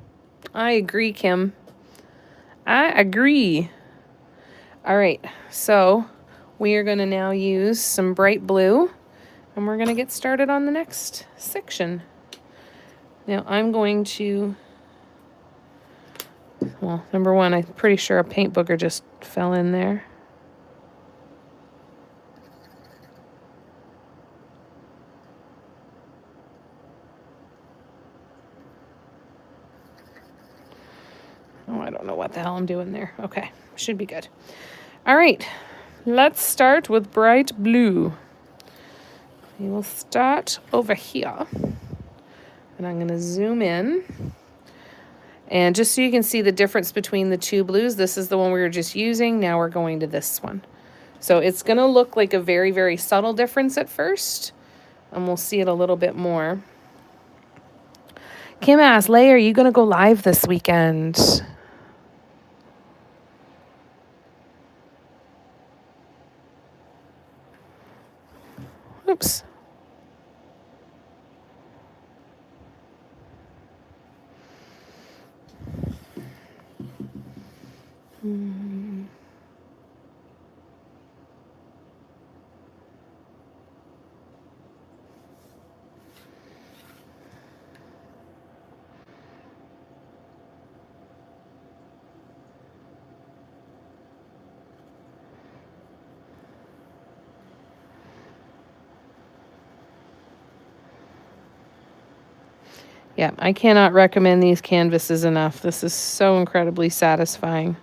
S1: I agree, Kim. I agree. All right, so we are going to now use some bright blue, and we're going to get started on the next section. Now I'm going to... Well, number one, I'm pretty sure a paint booger just fell in there. Oh, I don't know what the hell I'm doing there. Okay, should be good. All right, let's start with bright blue. We will start over here. And I'm going to zoom in. And just so you can see the difference between the 2 blues, this is the one we were just using. Now we're going to this one. So it's going to look like a very, very subtle difference at first. And we'll see it a little bit more. Kim asks, Lay, are you going to go live this weekend? Oops. Yeah, I cannot recommend these canvases enough. This is so incredibly satisfying.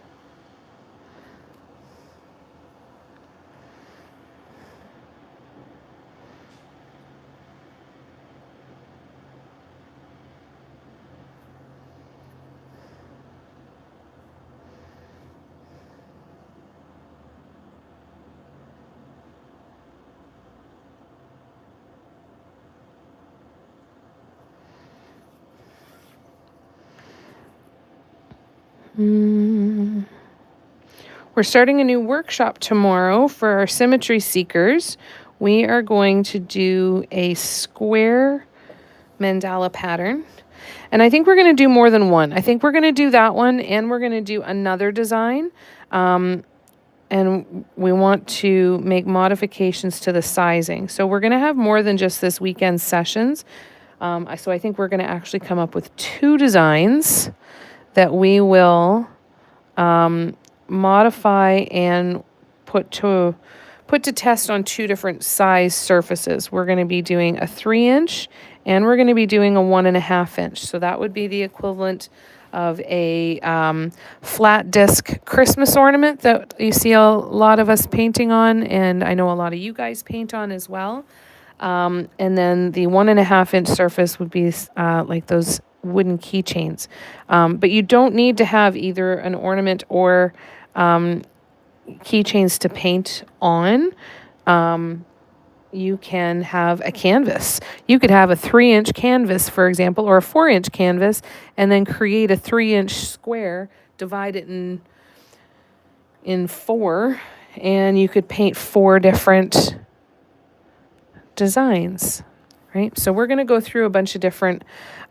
S1: We're starting a new workshop tomorrow for our symmetry seekers. We are going to do a square mandala pattern. And I think we're going to do more than one. I think we're going to do that one, and we're going to do another design. And we want to make modifications to the sizing. So we're going to have more than just this weekend sessions. So I think we're going to actually come up with 2 designs that we will modify and put to test on 2 different size surfaces. We're going to be doing a 3-inch and we're going to be doing a 1.5-inch. So that would be the equivalent of a flat disc Christmas ornament that you see a lot of us painting on, and I know a lot of you guys paint on as well. And then the 1.5-inch surface would be like those wooden keychains. But you don't need to have either an ornament or keychains to paint on. You can have a canvas. You could have a 3-inch canvas, for example, or a 4-inch canvas, and then create a 3-inch square, divide it in 4, and you could paint 4 different designs, right? So we're going to go through a bunch of different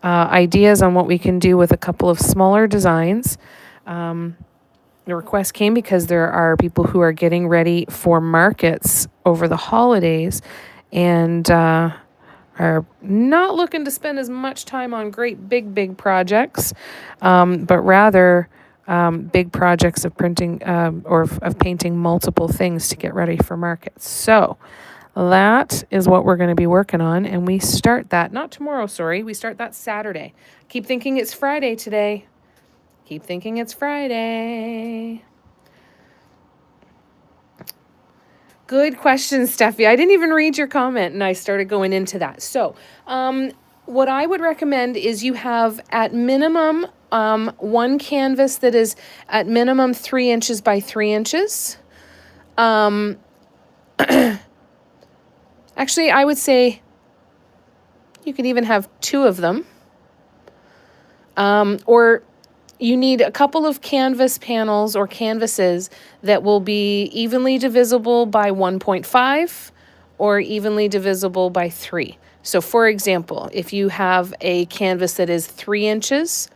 S1: ideas on what we can do with a couple of smaller designs. The request came because there are people who are getting ready for markets over the holidays and are not looking to spend as much time on great big projects, but rather big projects of printing or of painting multiple things to get ready for markets. So that is what we're going to be working on, and we start that, not tomorrow, sorry, we start that Saturday. Keep thinking it's Friday today. Keep thinking it's Friday. Good question, Steffi. I didn't even read your comment, and I started going into that. So, what I would recommend is you have at minimum one canvas that is at minimum 3 inches by 3 inches. Actually, I would say you could even have 2 of them. Or you need a couple of canvas panels or canvases that will be evenly divisible by 1.5 or evenly divisible by 3. So for example, if you have a canvas that is 3 inches,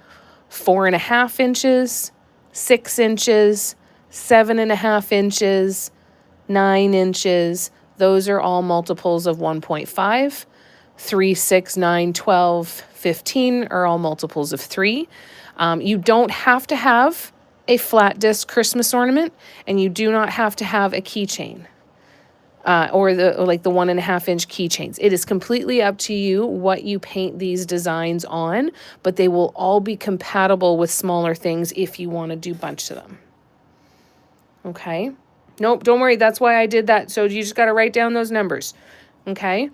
S1: 4.5 inches, 6 inches, 7.5 inches, 9 inches, those are all multiples of 1.5. 3, 6, 9, 12, 15 are all multiples of 3. You don't have to have a flat disc Christmas ornament, and you do not have to have a keychain or the 1.5-inch keychains. It is completely up to you what you paint these designs on, but they will all be compatible with smaller things if you want to do a bunch of them. Okay? Nope, don't worry. That's why I did that. So you just got to write down those numbers. Okay?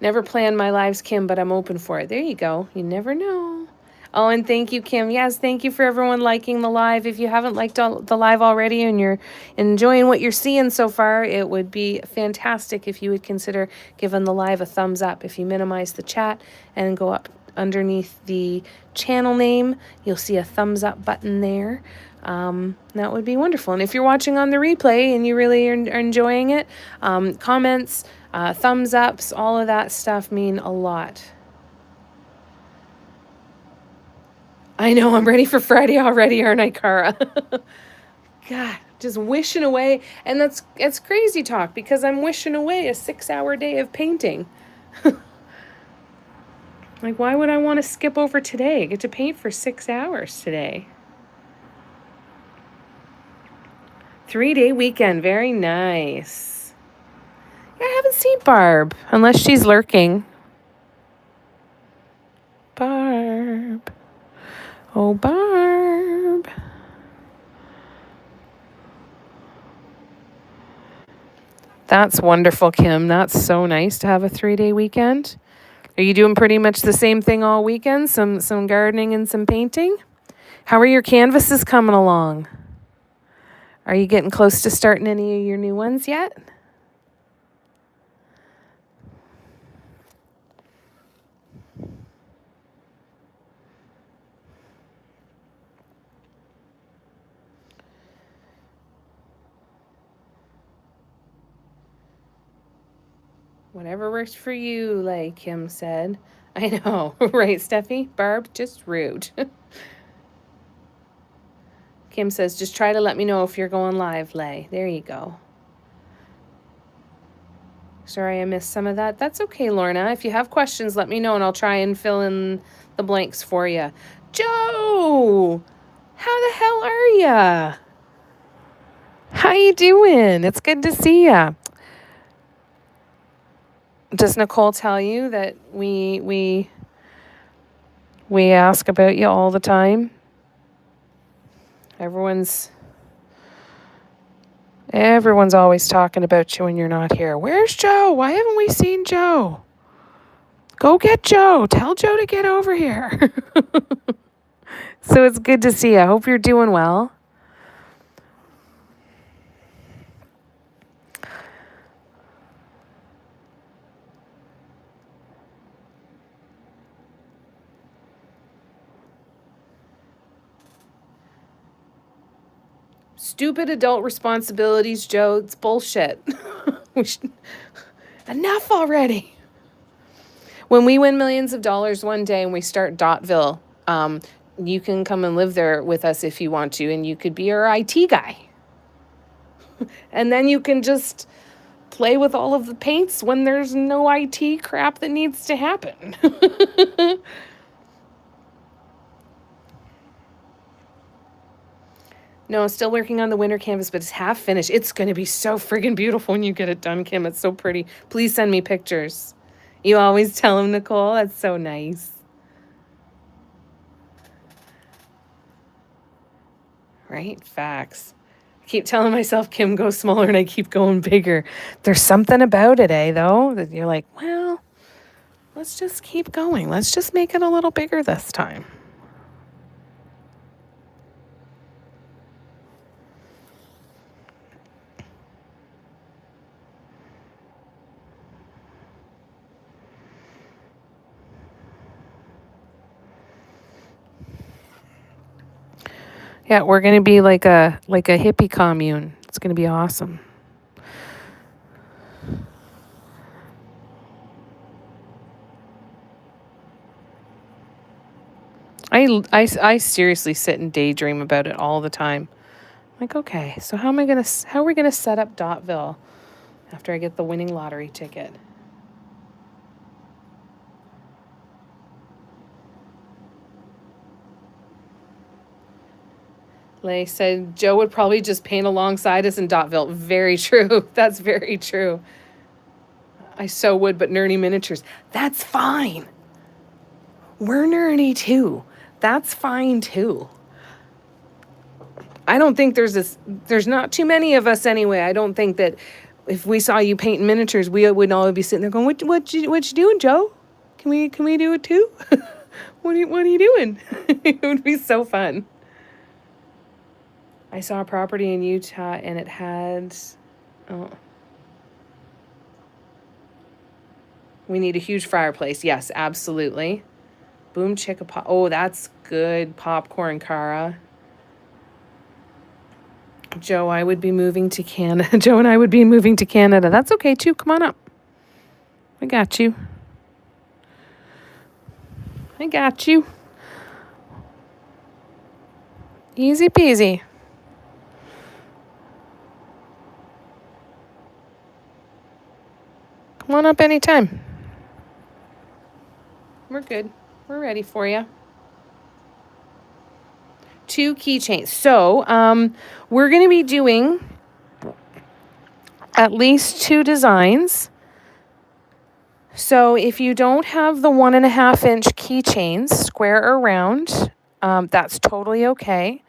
S1: Never planned my lives, Kim, but I'm open for it. There you go. You never know. Oh, and thank you, Kim. Yes, thank you for everyone liking the live. If you haven't liked the live already and you're enjoying what you're seeing so far, it would be fantastic if you would consider giving the live a thumbs up. If you minimize the chat and go up underneath the channel name, you'll see a thumbs up button there. That would be wonderful. And if you're watching on the replay and you really are enjoying it, comments, thumbs ups, all of that stuff mean a lot. I know, I'm ready for Friday already, aren't I, Cara? God, just wishing away. And it's crazy talk because I'm wishing away a 6-hour day of painting. Like, why would I want to skip over today? I get to paint for 6 hours today. 3-day weekend. Very nice. Yeah, I haven't seen Barb, unless she's lurking. Barb. Oh, Barb. That's wonderful, Kim. That's so nice to have a 3-day weekend. Are you doing pretty much the same thing all weekend? Some gardening and some painting? How are your canvases coming along? Are you getting close to starting any of your new ones yet? Whatever works for you, like Kim said. I know, right, Steffi? Barb, just rude. Kim says, just try to let me know if you're going live, Lay. There you go. Sorry I missed some of that. That's okay, Lorna. If you have questions, let me know, and I'll try and fill in the blanks for you. Joe! How the hell are ya? How you doing? It's good to see ya. Does Nicole tell you that we ask about you all the time? Everyone's always talking about you when you're not here. Where's Joe? Why haven't we seen Joe? Go get Joe. Tell Joe to get over here. So it's good to see you. I hope you're doing well. Stupid adult responsibilities, Joe. It's bullshit. Enough already. When we win millions of dollars one day and we start Dotville, you can come and live there with us if you want to, and you could be our IT guy. And then you can just play with all of the paints when there's no IT crap that needs to happen. No, still working on the winter canvas, but it's half finished. It's going to be so friggin' beautiful when you get it done, Kim. It's so pretty. Please send me pictures. You always tell him, Nicole. That's so nice. Right? Facts. I keep telling myself, Kim, go smaller, and I keep going bigger. There's something about it, though, that you're like, well, let's just keep going. Let's just make it a little bigger this time. Yeah, we're going to be like a hippie commune. It's going to be awesome. I seriously sit and daydream about it all the time. I'm like, okay, so how are we gonna set up Dotville after I get the winning lottery ticket? Lay said Joe would probably just paint alongside us in Dotville. Very true. That's very true. I so would, but nerdy miniatures. That's fine. We're nerdy too. That's fine too. I don't think there's not too many of us anyway. I don't think that if we saw you painting miniatures, we would all be sitting there going, what you doing, Joe? Can we do it too? What are you doing? It would be so fun. I saw a property in Utah and it had, we need a huge fireplace. Yes, absolutely. Boom chicka pop. Oh, that's good popcorn, Cara. Joe, I would be moving to Canada. Joe and I would be moving to Canada. That's okay too. Come on up. I got you. I got you. Easy peasy. Come on up anytime. We're good. We're ready for you. 2 keychains. So, we're going to be doing at least 2 designs. So if you don't have the 1.5-inch keychains, square or round, that's totally okay.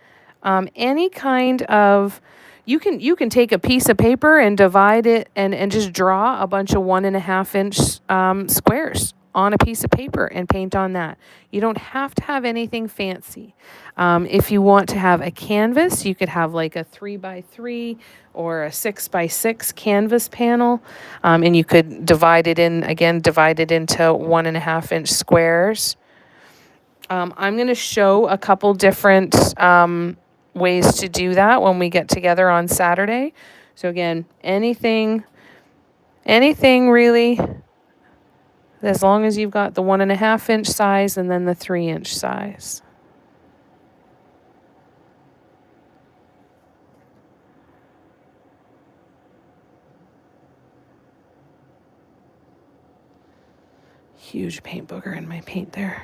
S1: Any kind of, you can take a piece of paper and divide it and just draw a bunch of 1.5-inch squares on a piece of paper and paint on that. You don't have to have anything fancy. If you want to have a canvas, you could have like a 3x3 or a 6x6 canvas panel, and you could divide it into 1.5-inch squares. I'm going to show a couple different ways to do that when we get together on Saturday. So again, anything Anything really, as long as you've got the 1.5 inch size and then the 3-inch size. Huge paint booger in my paint there.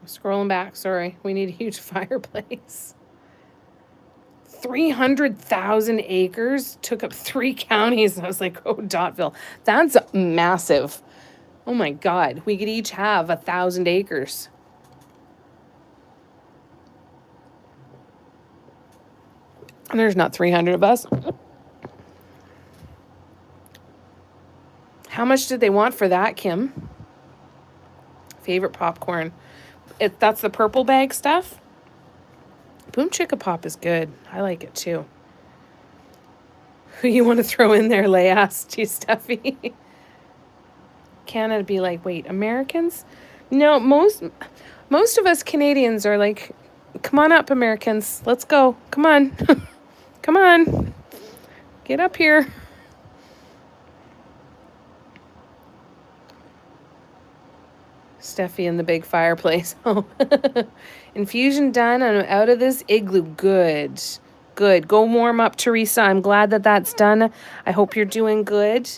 S1: Scrolling back, sorry. We need a huge fireplace. 300,000 acres took up 3 counties. I was like, oh, Dotville. That's massive. Oh my God. We could each have 1,000 acres. And there's not 300 of us. How much did they want for that, Kim? Favorite popcorn. That's the purple bag stuff. Boom Chicka Pop is good. I like it too. Who you want to throw in there, Leigh asked you, Steffi. Canada be like, wait, Americans? No, most of us Canadians are like, come on up, Americans. Let's go. Come on. Come on. Get up here. Steffi in the big fireplace. Oh, infusion done. I'm out of this igloo. Good. Good. Go warm up, Teresa. I'm glad that that's done. I hope you're doing good.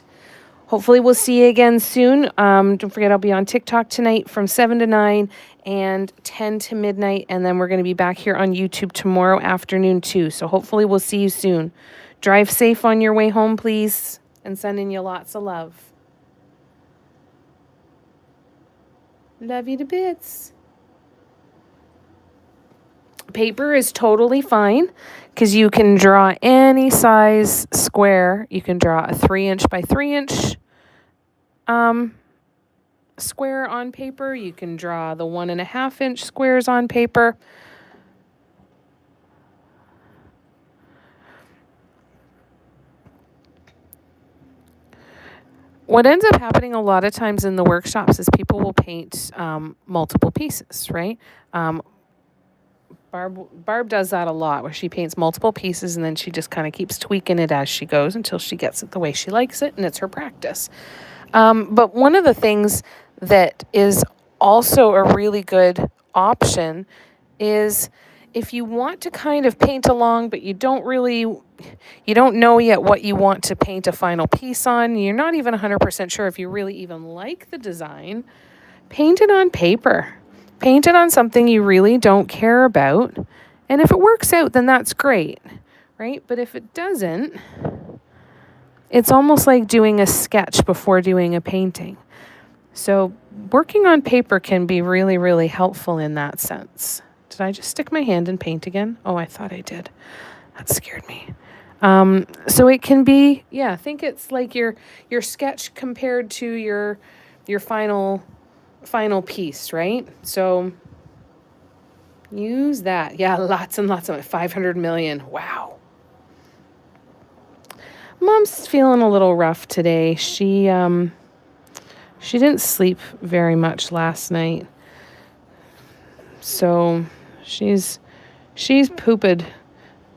S1: Hopefully we'll see you again soon. Don't forget I'll be on TikTok tonight from 7 to 9 and 10 to midnight. And then we're going to be back here on YouTube tomorrow afternoon too. So hopefully we'll see you soon. Drive safe on your way home, please. And sending you lots of love. Love you to bits. Paper is totally fine because you can draw any size square. You can draw a 3-inch by 3-inch square on paper. You can draw the 1.5-inch squares on paper. What ends up happening a lot of times in the workshops is people will paint multiple pieces, right? Barb does that a lot, where she paints multiple pieces and then she just kind of keeps tweaking it as she goes until she gets it the way she likes it, and it's her practice. But one of the things that is also a really good option is if you want to kind of paint along, but you don't know yet what you want to paint a final piece on, you're not even 100% sure if you really even like the design, paint it on paper. Paint it on something you really don't care about. And if it works out, then that's great, right? But if it doesn't, it's almost like doing a sketch before doing a painting. So working on paper can be really, really helpful in that sense. Did I just stick my hand in paint again? Oh, I thought I did. That scared me. So it can be, I think it's like your sketch compared to your final piece, right? So use that. Yeah, lots and lots of it. 500 million. Wow. Mom's feeling a little rough today. She didn't sleep very much last night. So she's pooped.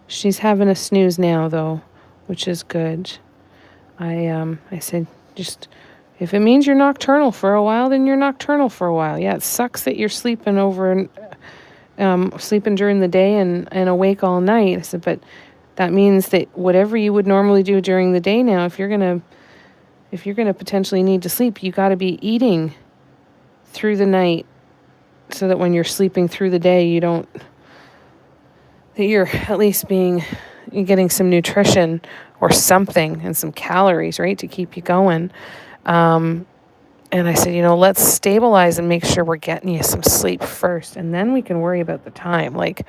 S1: She's having a snooze now though, which is good. I said, just if it means you're nocturnal for a while, then you're nocturnal for a while. Yeah, it sucks that you're sleeping sleeping during the day and awake all night. I said, but that means that whatever you would normally do during the day now, if you're gonna potentially need to sleep, you got to be eating through the night, so that when you're sleeping through the day, you're at least you're getting some nutrition or something and some calories, right, to keep you going. And I said, let's stabilize and make sure we're getting you some sleep first, and then we can worry about the time. Like,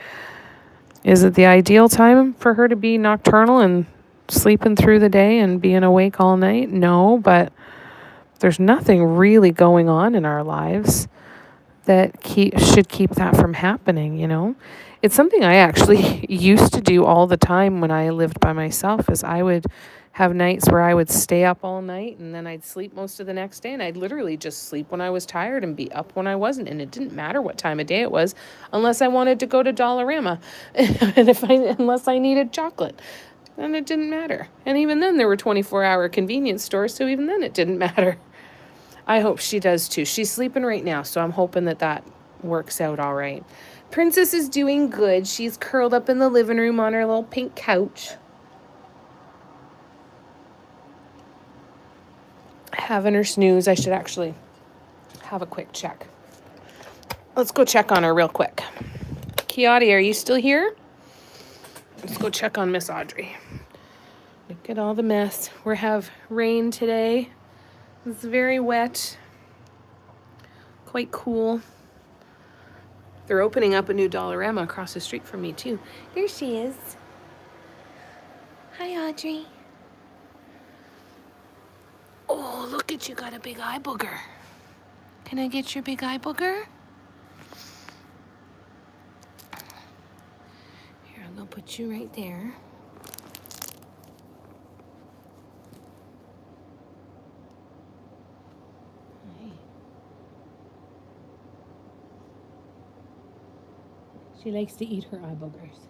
S1: is it the ideal time for her to be nocturnal and sleeping through the day and being awake all night? No, but There's nothing really going on in our lives that should keep that from happening, you know? It's something I actually used to do all the time when I lived by myself, is I would have nights where I would stay up all night and then I'd sleep most of the next day, and I'd literally just sleep when I was tired and be up when I wasn't, and it didn't matter what time of day it was unless I wanted to go to Dollarama and unless I needed chocolate. Then it didn't matter. And even then there were 24-hour convenience stores, so even then it didn't matter. I hope she does too. She's sleeping right now, so I'm hoping that works out all right. Princess is doing good. She's curled up in the living room on her little pink couch, having her snooze. I should actually have a quick check. Let's go check on her real quick. Kiati, are you still here? Let's go check on Miss Audrey. Look at all the mess. We have rain today. It's very wet. Quite cool. They're opening up a new Dollarama across the street from me, too. There she is. Hi, Audrey. Oh, look at you, got a big eye booger. Can I get your big eye booger? Here, I'm going to put you right there. She likes to eat her eye boogers.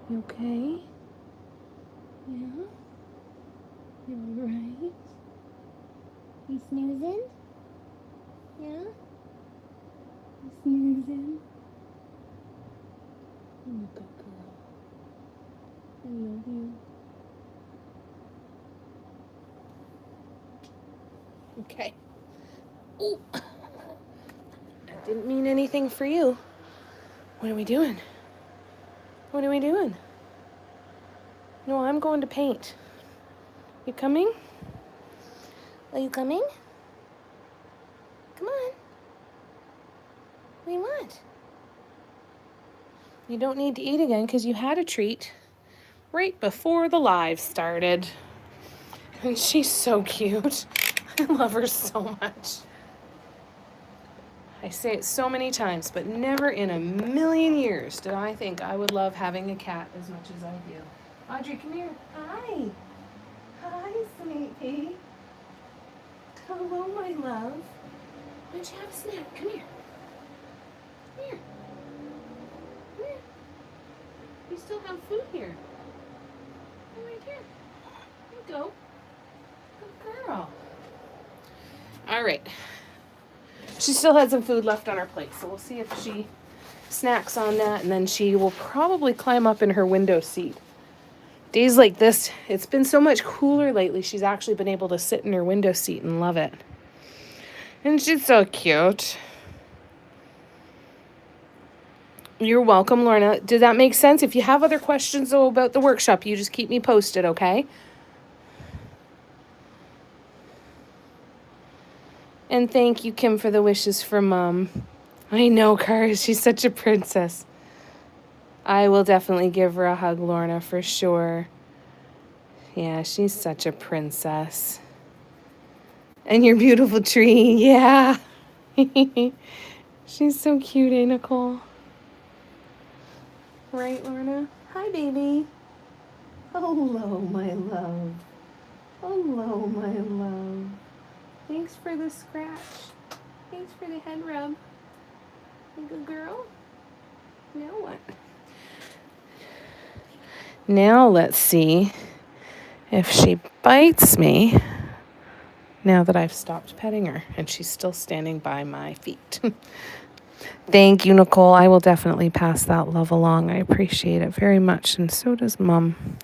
S1: You okay? Yeah? You alright? You snoozing? Yeah? You snoozing? Oh, good girl. I love you. Okay. Ooh. That didn't mean anything for you. What are we doing? What are we doing? No, I'm going to paint. You coming? Are you coming? Come on. What do you want? You don't need to eat again because you had a treat right before the live started. And she's so cute. I love her so much. I say it so many times, but never in a million years did I think I would love having a cat as much as I do. Audrey, come here. Hi. Hi, sweetie. Hello, my love. Why don't you have a snack? Come here. Come here. Come here. You still have food here. Come right here. There you go. Good girl. All right. She still had some food left on her plate, so we'll see if she snacks on that, and then she will probably climb up in her window seat. Days like this, it's been so much cooler lately, she's actually been able to sit in her window seat and love it. And she's so cute. You're welcome, Lorna. Did that make sense? If you have other questions, though, about the workshop, you just keep me posted, okay? And thank you, Kim, for the wishes for Mom. I know, Cara. She's such a princess. I will definitely give her a hug, Lorna, for sure. Yeah, she's such a princess. And your beautiful tree, yeah. She's so cute, eh, Nicole? Right, Lorna? Hi, baby. Hello, my love. Hello, my love. Thanks for the scratch. Thanks for the head rub. You good girl? Now what? Now let's see if she bites me now that I've stopped petting her and she's still standing by my feet. Thank you, Nicole. I will definitely pass that love along. I appreciate it very much, and so does Mom.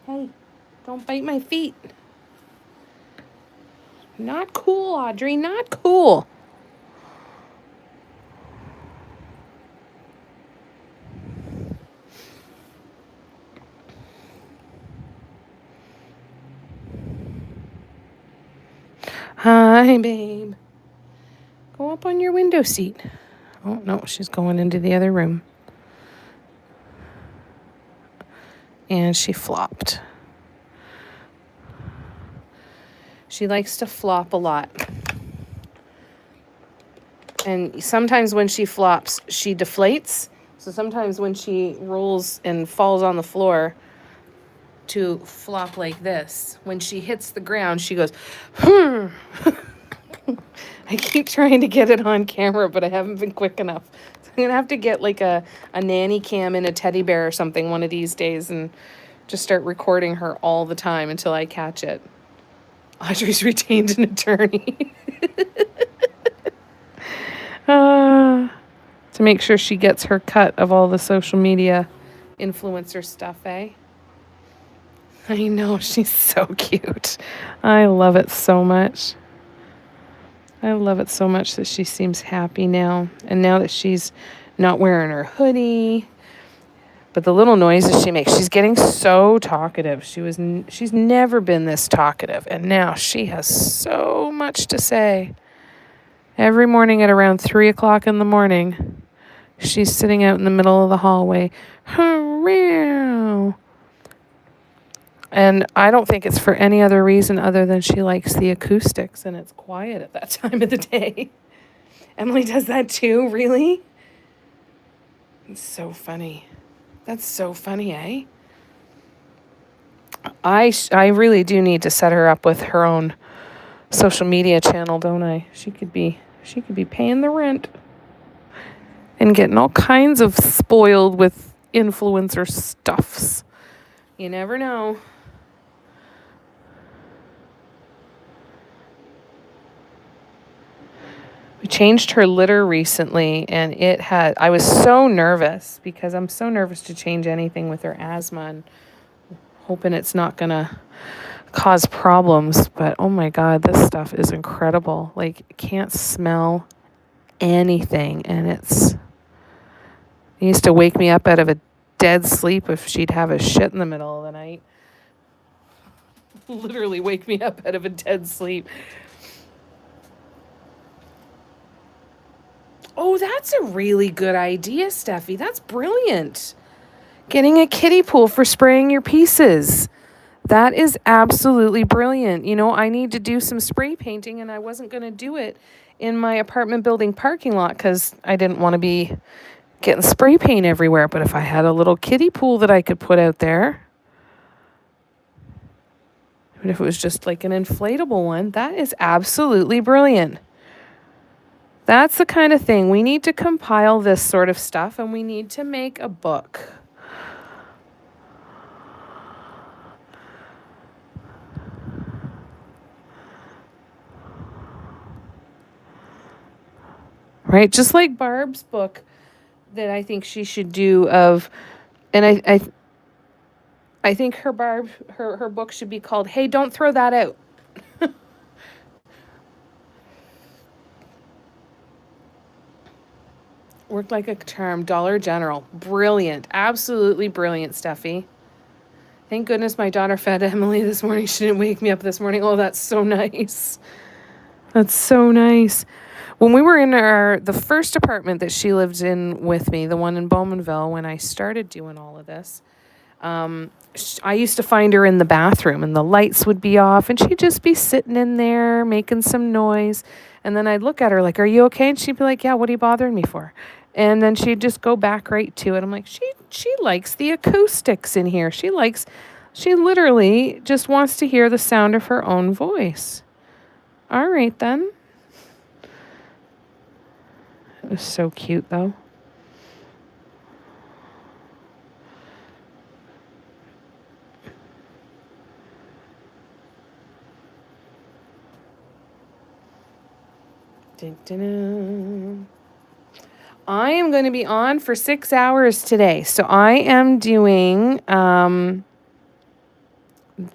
S1: Hey, don't bite my feet. Not cool, Audrey. Not cool. Hi, babe. Go up on your window seat. Oh, no, she's going into the other room. And she flopped. She likes to flop a lot. And sometimes when she flops, she deflates. So sometimes when she rolls and falls on the floor to flop like this, when she hits the ground, she goes, hmm. I keep trying to get it on camera, but I haven't been quick enough. So I'm going to have to get like a nanny cam and a teddy bear or something one of these days and just start recording her all the time until I catch it. Audrey's retained an attorney. To make sure she gets her cut of all the social media influencer stuff, eh? I know, she's so cute. I love it so much. I love it so much that she seems happy now. And now that she's not wearing her hoodie, but the little noises she makes, she's getting so talkative. She's never been this talkative, and now she has so much to say. Every morning at around 3 o'clock in the morning, she's sitting out in the middle of the hallway. And I don't think it's for any other reason other than she likes the acoustics and it's quiet at that time of the day. Emily does that too, really? It's so funny. That's so funny, eh? I really do need to set her up with her own social media channel, don't I? She could be paying the rent and getting all kinds of spoiled with influencer stuffs. You never know. We changed her litter recently, and I was so nervous because I'm so nervous to change anything with her asthma and hoping it's not going to cause problems. But oh my God, this stuff is incredible. Like, can't smell anything. And it used to wake me up out of a dead sleep if she'd have a shit in the middle of the night. Literally wake me up out of a dead sleep. Oh, that's a really good idea, Steffi. That's brilliant. Getting a kiddie pool for spraying your pieces. That is absolutely brilliant. You know, I need to do some spray painting, and I wasn't going to do it in my apartment building parking lot because I didn't want to be getting spray paint everywhere. But if I had a little kiddie pool that I could put out there, even if it was just like an inflatable one, that is absolutely brilliant. That's the kind of thing. We need to compile this sort of stuff, and we need to make a book. Right? Just like Barb's book that I think she should do of, and I think her book should be called, Hey, Don't Throw That Out. Worked like a charm. Dollar General. Brilliant. Absolutely brilliant, Steffi. Thank goodness my daughter fed Emily this morning. She didn't wake me up this morning. Oh, that's so nice. That's so nice. When we were in the first apartment that she lived in with me, the one in Bowmanville, when I started doing all of this, I used to find her in the bathroom and the lights would be off and she'd just be sitting in there making some noise. And then I'd look at her like, are you okay? And she'd be like, yeah, what are you bothering me for? And then she'd just go back right to it. I'm like, she likes the acoustics in here. She literally just wants to hear the sound of her own voice. All right, then. It was so cute, though. Dun, dun, dun. I am going to be on for 6 hours today. So I am doing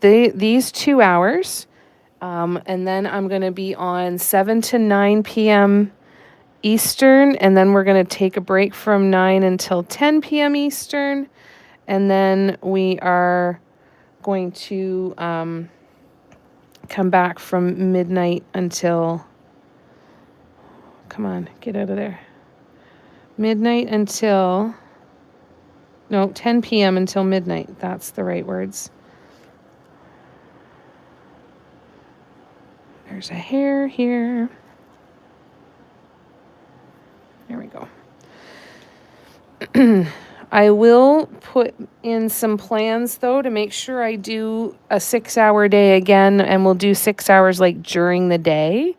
S1: these 2 hours. And then I'm going to be on 7 to 9 p.m. Eastern. And then we're going to take a break from 9 until 10 p.m. Eastern. And then we are going to come back from midnight until... Come on, get out of there. Midnight until... No, 10 p.m. until midnight. That's the right words. There's a hair here. There we go. I will put in some plans, though, to make sure I do a 6-hour day again, and we'll do 6 hours, like, during the day.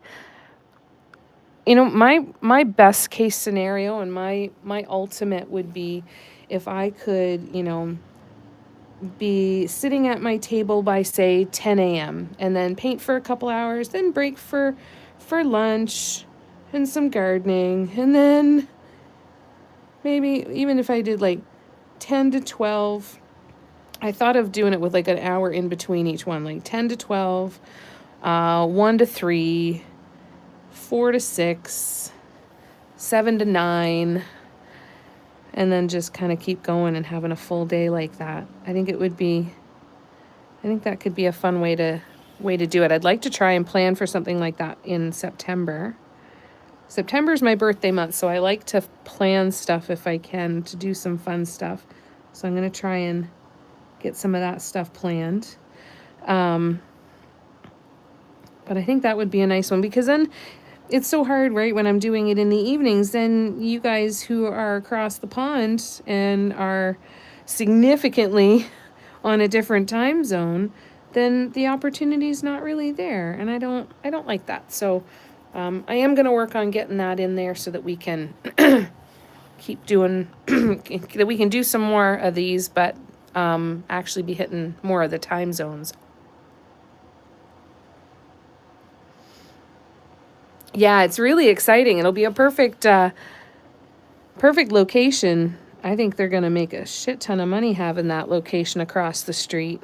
S1: You know, my best case scenario and my ultimate would be if I could, you know, be sitting at my table by, say, 10 a.m. and then paint for a couple hours, then break for lunch and some gardening, and then maybe even if I did like 10 to 12, I thought of doing it with like an hour in between each one, like 10 to 12, 1 to 3, 4 to 6, 7 to 9, and then just kind of keep going and having a full day like that. I think that could be a fun way to do it. I'd like to try and plan for something like that in September. September is my birthday month, so I like to plan stuff if I can, to do some fun stuff. So I'm going to try and get some of that stuff planned. But I think that would be a nice one, because then it's so hard, right, when I'm doing it in the evenings, then you guys who are across the pond and are significantly on a different time zone, then the opportunity is not really there, and I don't like that. So I am going to work on getting that in there so that we can keep doing that we can do some more of these, but actually be hitting more of the time zones. Yeah, it's really exciting. It'll be a perfect location. I think they're going to make a shit ton of money having that location across the street,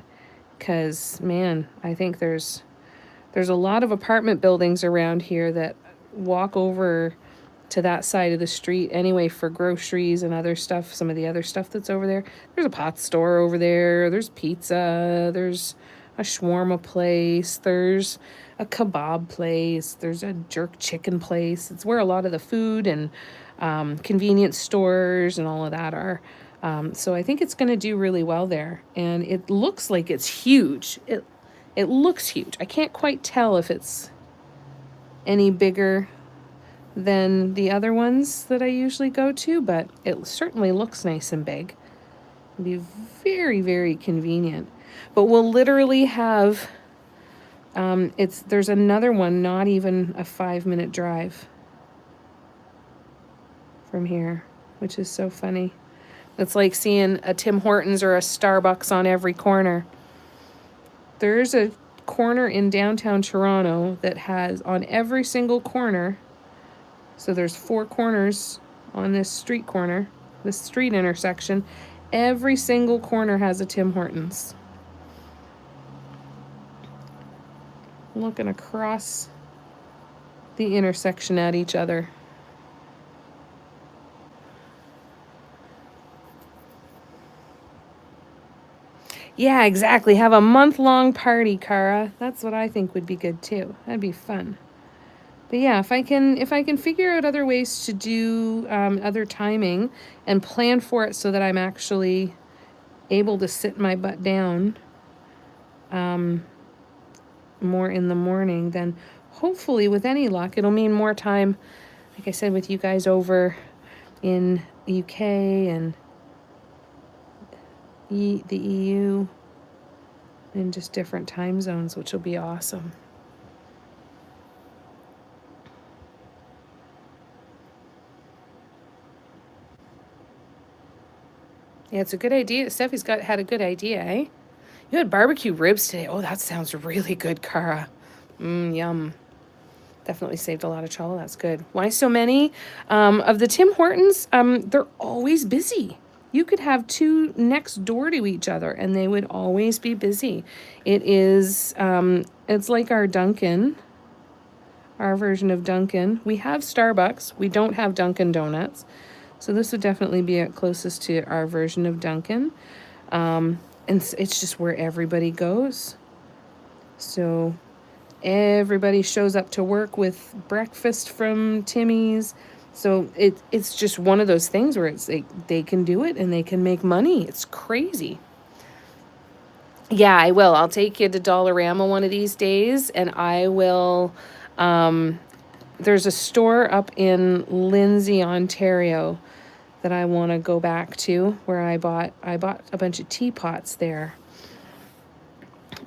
S1: because, man, I think there's a lot of apartment buildings around here that walk over to that side of the street anyway for groceries and other stuff, some of the other stuff that's over there. There's a pot store over there. There's pizza. There's a shawarma place. There's a kebab place. There's a jerk chicken place. It's where a lot of the food and convenience stores and all of that are. So I think it's going to do really well there. And it looks like it's huge. It looks huge. I can't quite tell if it's any bigger than the other ones that I usually go to, but it certainly looks nice and big. It'll be very, very convenient. But we'll literally have, there's another one, not even a 5-minute drive from here, which is so funny. It's like seeing a Tim Hortons or a Starbucks on every corner. There's a corner in downtown Toronto that has, on every single corner, so there's 4 corners on this street corner, this street intersection, every single corner has a Tim Hortons. Looking across the intersection at each other. Yeah, exactly. Have a month-long party, Cara. That's what I think would be good too. That'd be fun. But yeah, if I can figure out other ways to do other timing and plan for it so that I'm actually able to sit my butt down more in the morning, then hopefully, with any luck, it'll mean more time, like I said, with you guys over in the UK and the EU, in just different time zones, which will be awesome. Yeah, it's a good idea. Steffi's had a good idea, eh? You had barbecue ribs today. Oh, that sounds really good, Cara. Yum. Definitely saved a lot of trouble. That's good. Why so many? Of the Tim Hortons, they're always busy. You could have 2 next door to each other and they would always be busy. It is, it's like our Dunkin', our version of Dunkin'. We have Starbucks. We don't have Dunkin' Donuts. So this would definitely be at closest to our version of Dunkin'. And it's just where everybody goes. So everybody shows up to work with breakfast from Timmy's. So it's just one of those things where it's like they can do it and they can make money. It's crazy. Yeah, I will. I'll take you to Dollarama one of these days, and I will. There's a store up in Lindsay, Ontario, that I want to go back to, where I bought a bunch of teapots there,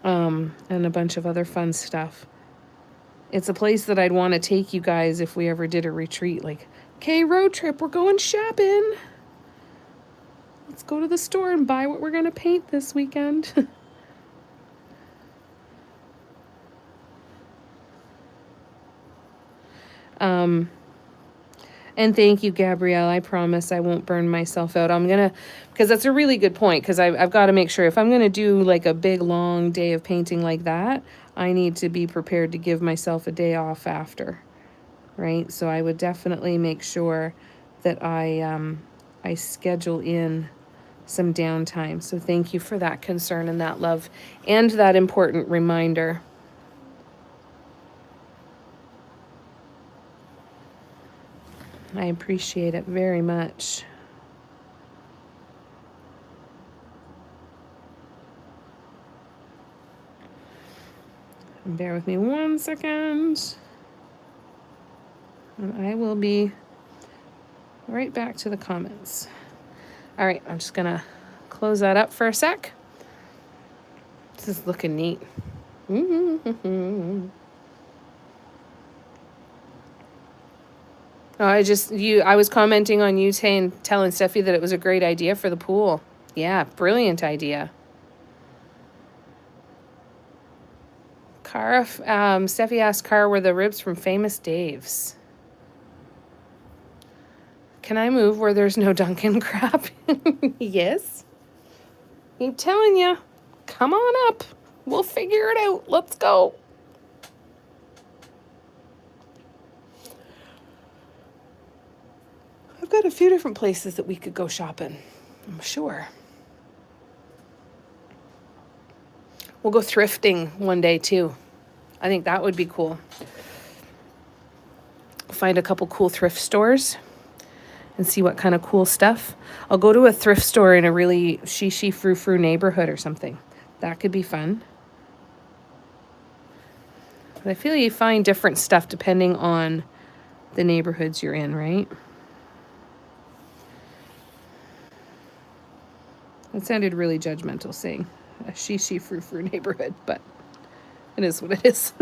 S1: and a bunch of other fun stuff. It's a place that I'd want to take you guys if we ever did a retreat. Like, okay, road trip, we're going shopping. Let's go to the store and buy what we're gonna paint this weekend. And thank you, Gabrielle. I promise I won't burn myself out. I'm gonna, because that's a really good point, because I've got to make sure if I'm gonna do like a big long day of painting like that, I need to be prepared to give myself a day off after, right? So I would definitely make sure that I schedule in some downtime. So thank you for that concern and that love and that important reminder. I appreciate it very much. Bear with me 1 second. And I will be right back to the comments. All right, I'm just gonna close that up for a sec. This is looking neat. Oh, I was commenting on you telling Steffi that it was a great idea for the pool. Yeah, brilliant idea. Cara, Steffi asked Cara, were the ribs from Famous Dave's? Can I move where there's no Dunkin' crap? Yes. I'm telling you, come on up. We'll figure it out. Let's go. I've got a few different places that we could go shopping, I'm sure. We'll go thrifting one day too. I think that would be cool. Find a couple cool thrift stores and see what kind of cool stuff. I'll go to a thrift store in a really shishi frou-frou neighborhood or something. That could be fun. But I feel you find different stuff depending on the neighborhoods you're in, right? That sounded really judgmental saying a shishi frou-frou neighborhood, but it is what it is.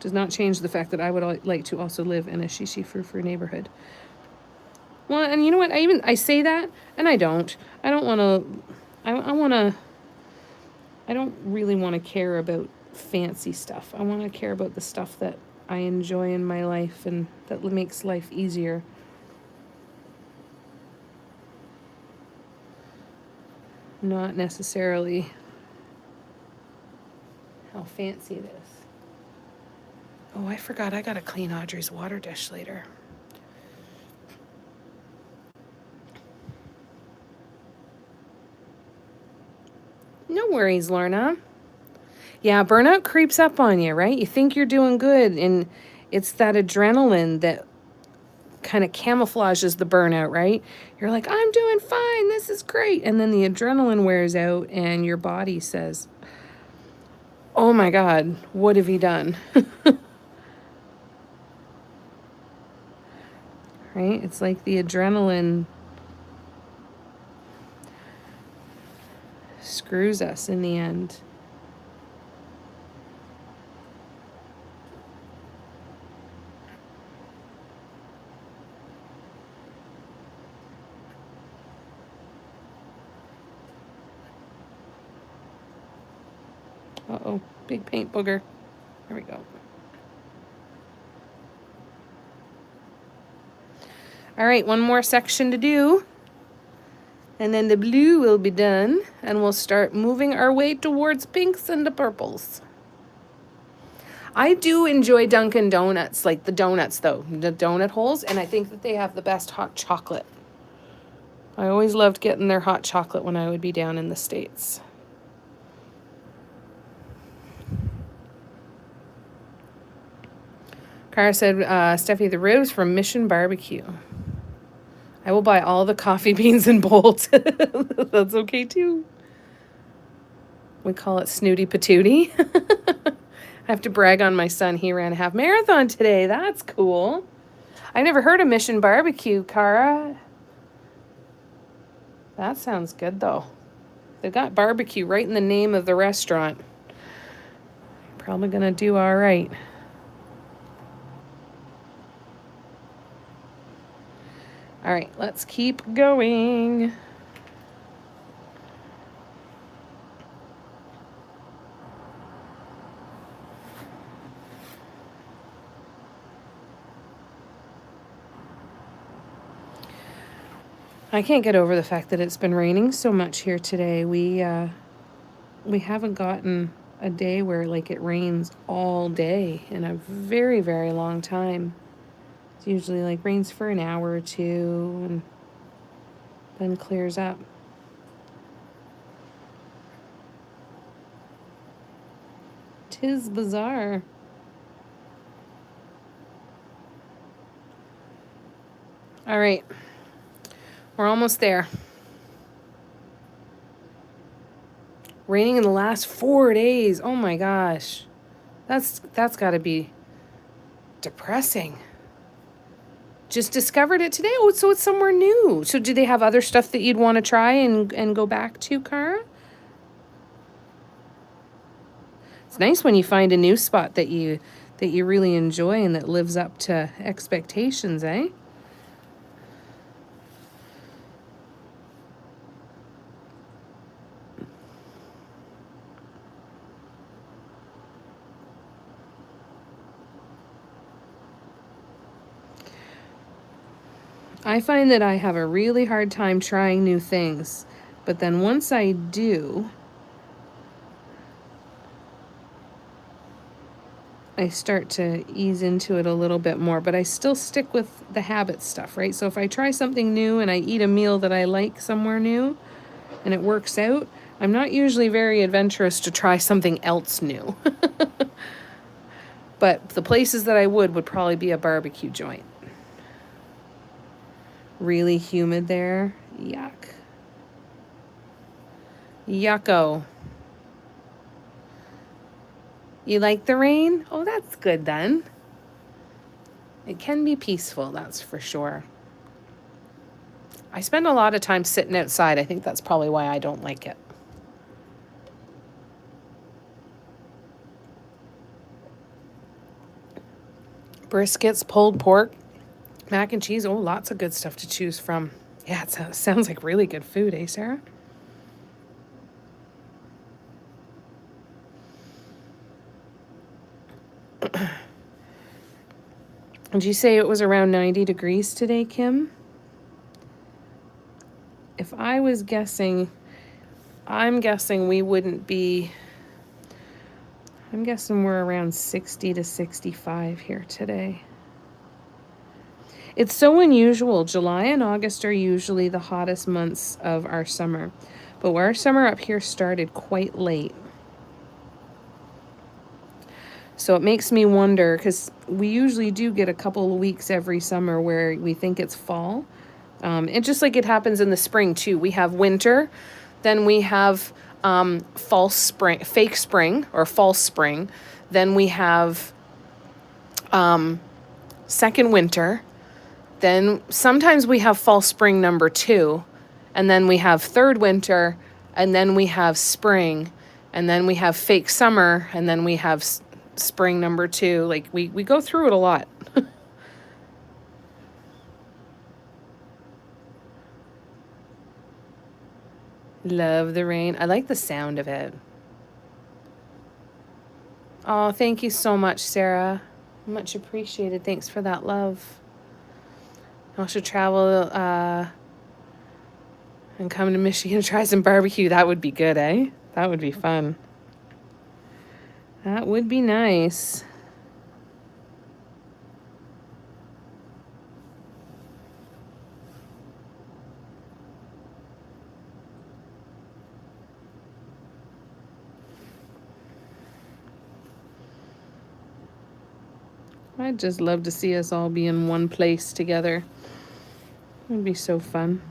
S1: Does not change the fact that I would like to also live in a shishi frou-frou neighborhood. Well, and you know what? I say that, and I don't. I don't want to. I don't really want to care about fancy stuff. I want to care about the stuff that I enjoy in my life and that makes life easier. Not necessarily how fancy it is. Oh, I forgot. I gotta clean Audrey's water dish later. No worries, Lorna. Yeah, burnout creeps up on you, right? You think you're doing good, and it's that adrenaline that kind of camouflages the burnout, right? You're like, I'm doing fine. This is great. And then the adrenaline wears out, and your body says, oh my God, what have you done? Right? It's like the adrenaline screws us in the end. Uh-oh, big paint booger. There we go. All right, one more section to do. And then the blue will be done. And we'll start moving our way towards pinks and the purples. I do enjoy Dunkin' Donuts, like the donuts though, the donut holes. And I think that they have the best hot chocolate. I always loved getting their hot chocolate when I would be down in the States. Cara said, Steffi, the ribs from Mission Barbecue. I will buy all the coffee beans in Bolt. That's okay too. We call it Snooty Patootie. I have to brag on my son. He ran a half marathon today. That's cool. I never heard of Mission Barbecue, Cara. That sounds good though. They've got barbecue right in the name of the restaurant. Probably gonna do all right. All right, let's keep going. I can't get over the fact that it's been raining so much here today. We haven't gotten a day where like it rains all day in a very, very long time. It's usually like rains for an hour or two and then clears up. Tis bizarre. All right. We're almost there. Raining in the last 4 days. Oh my gosh. That's got to be depressing. Just discovered it today. Oh, so it's somewhere new. So do they have other stuff that you'd want to try and go back to, Cara? It's nice when you find a new spot that you really enjoy and that lives up to expectations, eh? I find that I have a really hard time trying new things, but then once I do, I start to ease into it a little bit more, but I still stick with the habit stuff, right? So if I try something new and I eat a meal that I like somewhere new and it works out, I'm not usually very adventurous to try something else new. But the places that I would probably be a barbecue joint. Really humid there. Yuck. Yucko. You like the rain? Oh, that's good then. It can be peaceful, that's for sure. I spend a lot of time sitting outside. I think that's probably why I don't like it. Briskets, pulled pork, mac and cheese. Oh, lots of good stuff to choose from. Yeah, it sounds like really good food, eh, Sarah? Did you say it was around 90 degrees today, Kim? If I was guessing, I'm guessing we wouldn't be... I'm guessing we're around 60 to 65 here today. It's so unusual. July and August are usually the hottest months of our summer. But our summer up here started quite late. So it makes me wonder, because we usually do get a couple of weeks every summer where we think it's fall. And just like it happens in the spring too. We have winter, then we have false spring, fake spring or false spring. Then we have second winter. Then sometimes we have false spring number 2. And then we have third winter. And then we have spring. And then we have fake summer. And then we have spring number 2. Like we go through it a lot. Love the rain. I like the sound of it. Oh, thank you so much, Sarah. Much appreciated. Thanks for that love. I should travel and come to Michigan and try some barbecue. That would be good, eh? That would be fun. That would be nice. I'd just love to see us all be in one place together. It'd be so fun.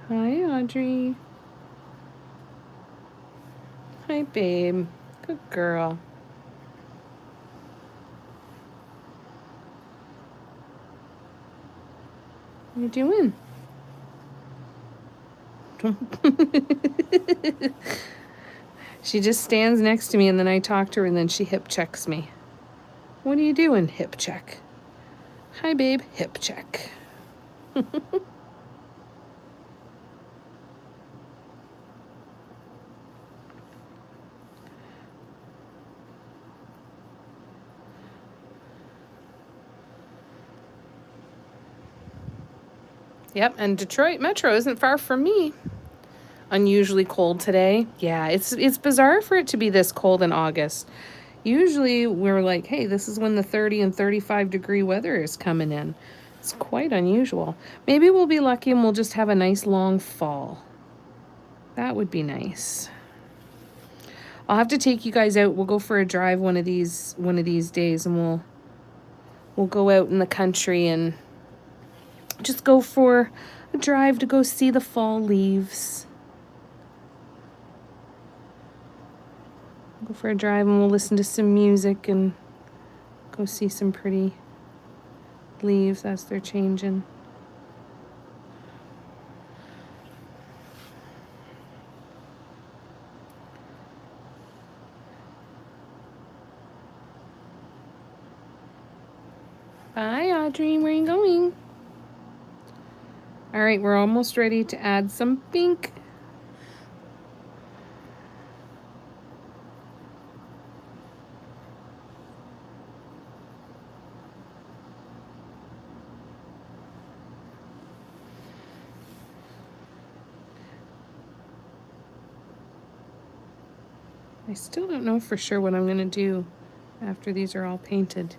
S1: Hi, Audrey. Hi, babe. Good girl. What are you doing? She just stands next to me and then I talk to her and then she hip checks me. What are you doing? Hip check. Hi, babe. Hip check. Yep, and Detroit Metro isn't far from me. Unusually cold today. Yeah, it's bizarre for it to be this cold in August. Usually we're like, hey, this is when the 30 and 35 degree weather is coming in. It's quite unusual. Maybe we'll be lucky and we'll just have a nice long fall. That would be nice. I'll have to take you guys out. We'll go for a drive one of these days and we'll go out in the country and just go for a drive to go see the fall leaves. Go for a drive and we'll listen to some music and go see some pretty leaves as they're changing. Bye, Audrey. Where are you going? All right, we're almost ready to add some pink. I still don't know for sure what I'm going to do after these are all painted.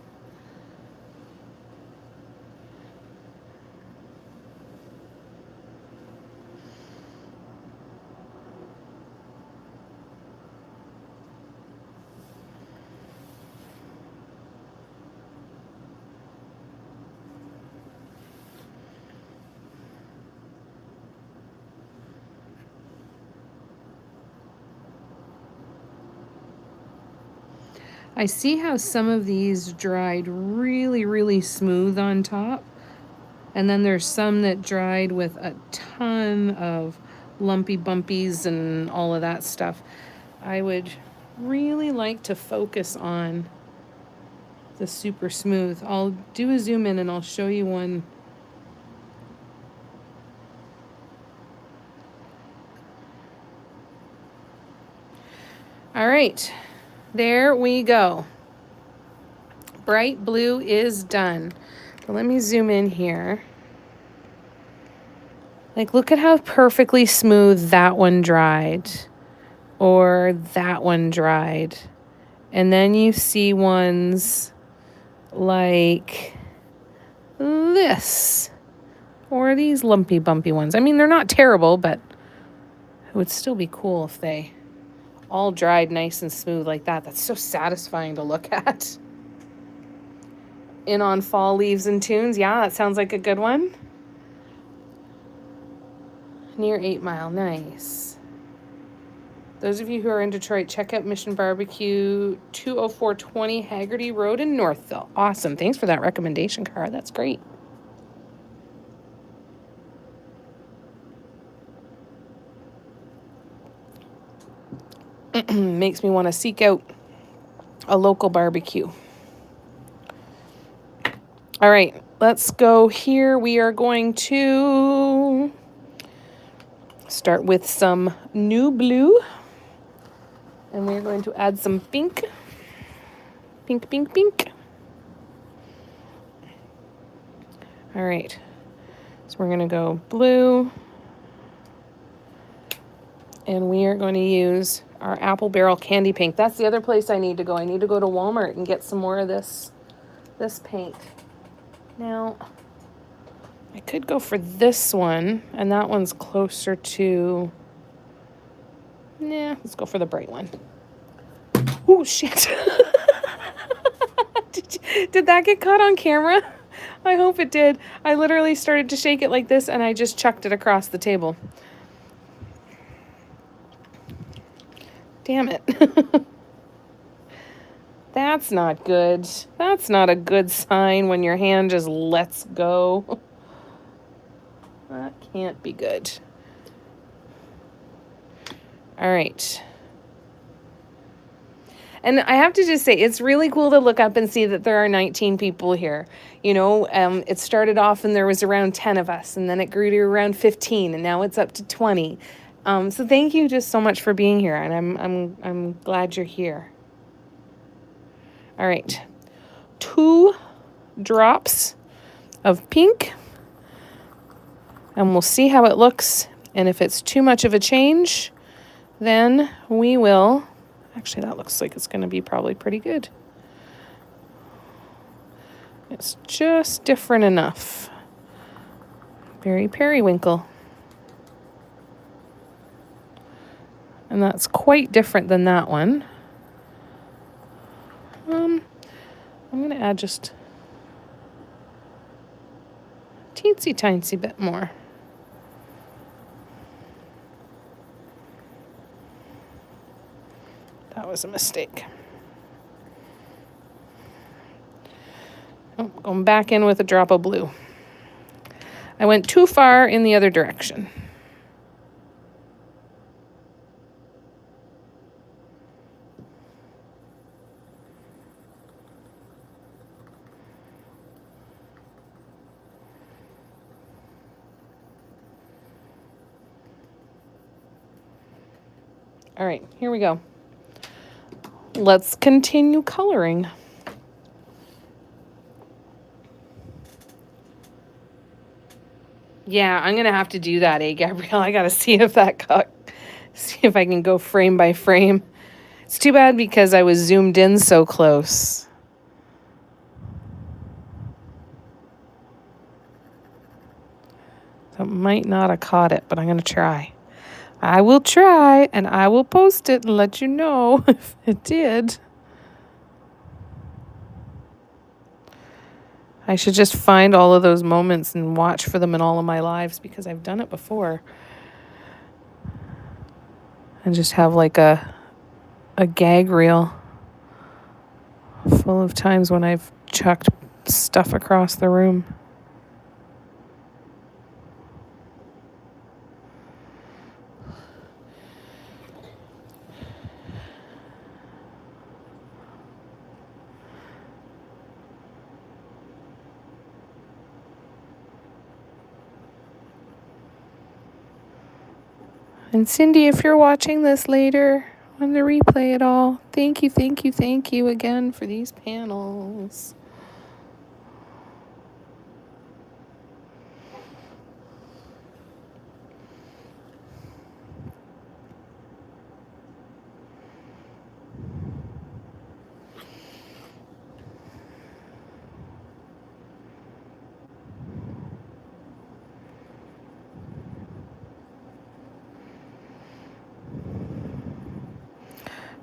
S1: I see how some of these dried really, really smooth on top. And then there's some that dried with a ton of lumpy bumpies and all of that stuff. I would really like to focus on the super smooth. I'll do a zoom in and I'll show you one. All right. There we go. Bright blue is done. So let me zoom in here. Like, look at how perfectly smooth that one dried. Or that one dried. And then you see ones like this. Or these lumpy bumpy ones. I mean, they're not terrible, but it would still be cool if they all dried nice and smooth like that. That's so satisfying to look at. In on fall leaves and tunes. Yeah, that sounds like a good one. Near 8 Mile. Nice. Those of you who are in Detroit, check out Mission Barbecue, 20420 Haggerty Road in Northville. Awesome. Thanks for that recommendation, Cara. That's great. Makes me want to seek out a local barbecue. All right, let's go here. We are going to start with some new blue. And we're going to add some pink. Pink, pink, pink. All right. So we're going to go blue. And we are going to use our Apple Barrel Candy Pink. That's the other place I need to go. I need to go to Walmart and get some more of this paint. Now, I could go for this one, and that one's closer to... Nah, let's go for the bright one. Oh, shit. Did that get caught on camera? I hope it did. I literally started to shake it like this, and I just chucked it across the table. Damn it. That's not good. That's not a good sign when your hand just lets go. That can't be good. All right. And I have to just say, it's really cool to look up and see that there are 19 people here. You know, it started off and there was around 10 of us, and then it grew to around 15, and now it's up to 20. So thank you just so much for being here, and I'm glad you're here. All right, 2 drops of pink, and we'll see how it looks. And if it's too much of a change, then we will... Actually, that looks like it's going to be probably pretty good. It's just different enough. Very periwinkle. And that's quite different than that one. I'm going to add just a teensy bit more. That was a mistake. Oh, going back in with a drop of blue. I went too far in the other direction. All right, here we go. Let's continue coloring. Yeah, I'm going to have to do that, Gabrielle? I got to see if see if I can go frame by frame. It's too bad because I was zoomed in so close. So I might not have caught it, but I'm going to try. I will try, and I will post it and let you know if it did. I should just find all of those moments and watch for them in all of my lives, because I've done it before. And just have like a gag reel full of times when I've chucked stuff across the room. And Cindy, if you're watching this later on the replay at all, thank you again for these panels.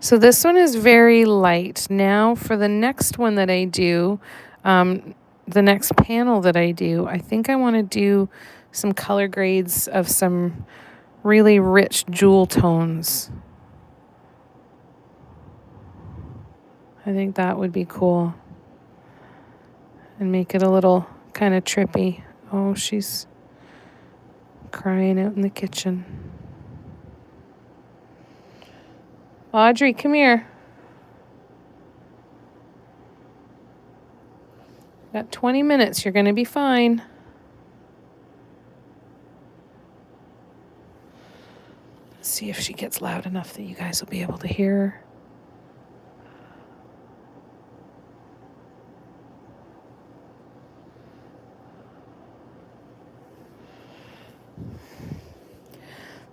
S1: So this one is very light. Now for the next one that I do, the next panel that I do, I think I want to do some color grades of some really rich jewel tones. I think that would be cool. And make it a little kind of trippy. Oh, she's crying out in the kitchen. Audrey, come here. Got 20 minutes. You're going to be fine. Let's see if she gets loud enough that you guys will be able to hear her.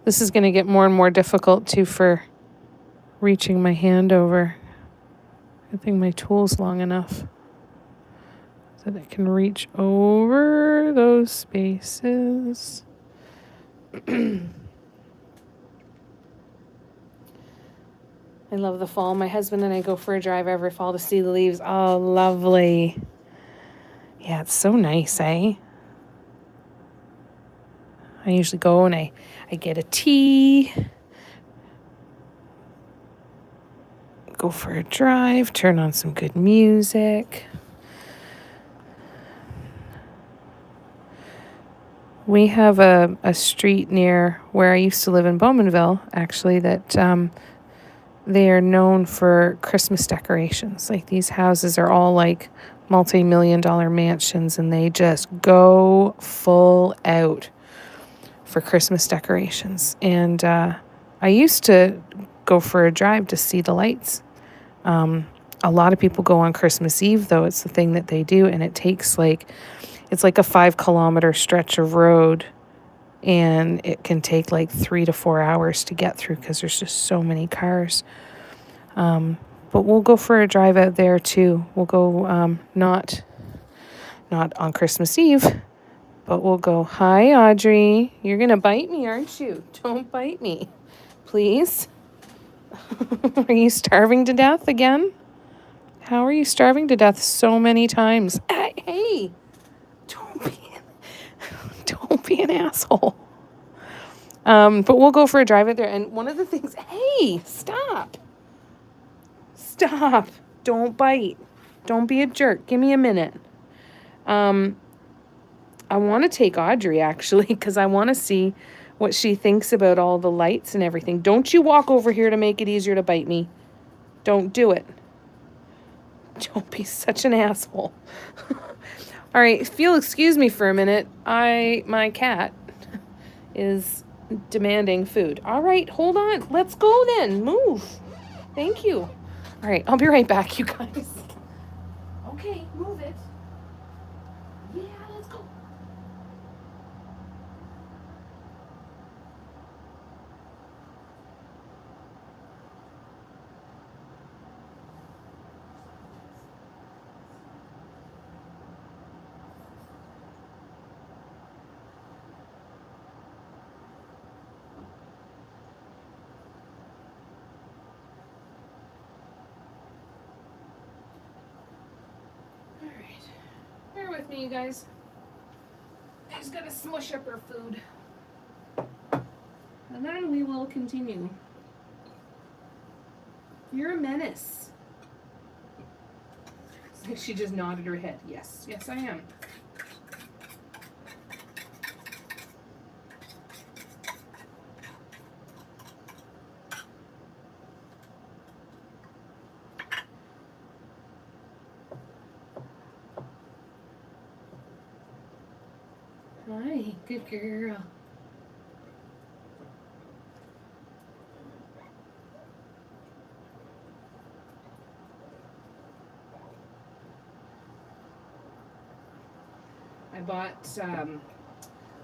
S1: This is going to get more and more difficult too for reaching my hand over. I think my tool's long enough. so that it can reach over those spaces. I love the fall. My husband and I go for a drive every fall to see the leaves. Oh, lovely. Yeah, it's so nice, eh? I usually go and I get a tea, go for a drive, turn on some good music. We have a street near where I used to live in Bowmanville, actually, that they are known for Christmas decorations. Like, these houses are all like multi-million-dollar mansions, and they just go full out for Christmas decorations. And I used to go for a drive to see the lights. A lot of people go on Christmas Eve, though. It's the thing that they do, and it takes it's like a 5-kilometer stretch of road, and it can take like 3 to 4 hours to get through because there's just so many cars. But we'll go for a drive out there too. We'll go not on Christmas Eve, but we'll go. Hi, Audrey. You're gonna bite me, aren't you? Don't bite me, please. Are you starving to death again? How are you starving to death so many times? Hey, don't be an asshole. But we'll go for a drive out there. And one of the things, hey, stop. Don't bite. Don't be a jerk. Give me a minute. I want to take Audrey, actually, because I want to see what she thinks about all the lights and everything. Don't you walk over here to make it easier to bite me. Don't do it. Don't be such an asshole. All right, if you'll excuse me for a minute, my cat is demanding food. All right, hold on. Let's go then. Move. Thank you. All right, I'll be right back, you guys. Okay, move it. Yeah, let's go. Bear with me, you guys. I just gotta smush up her food. And then we will continue. You're a menace. She just nodded her head. Yes, yes I am. Hi, good girl.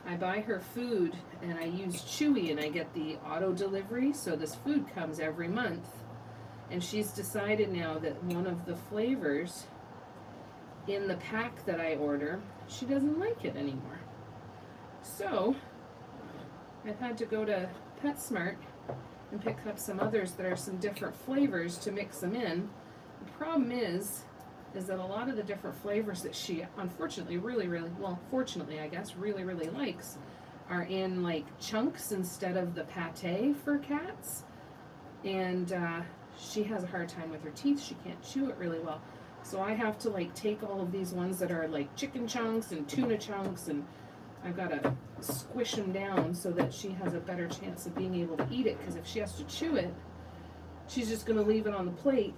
S1: I buy her food and I use Chewy and I get the auto delivery, so this food comes every month. And she's decided now that one of the flavors in the pack that I order, she doesn't like it anymore. So I've had to go to PetSmart and pick up some others that are some different flavors to mix them in. The problem is that a lot of the different flavors that she unfortunately fortunately I guess really likes are in like chunks instead of the pate for cats. And she has a hard time with her teeth. She can't chew it really well. So I have to like take all of these ones that are like chicken chunks and tuna chunks, and I've got to squish them down so that she has a better chance of being able to eat it, because if she has to chew it, she's just going to leave it on the plate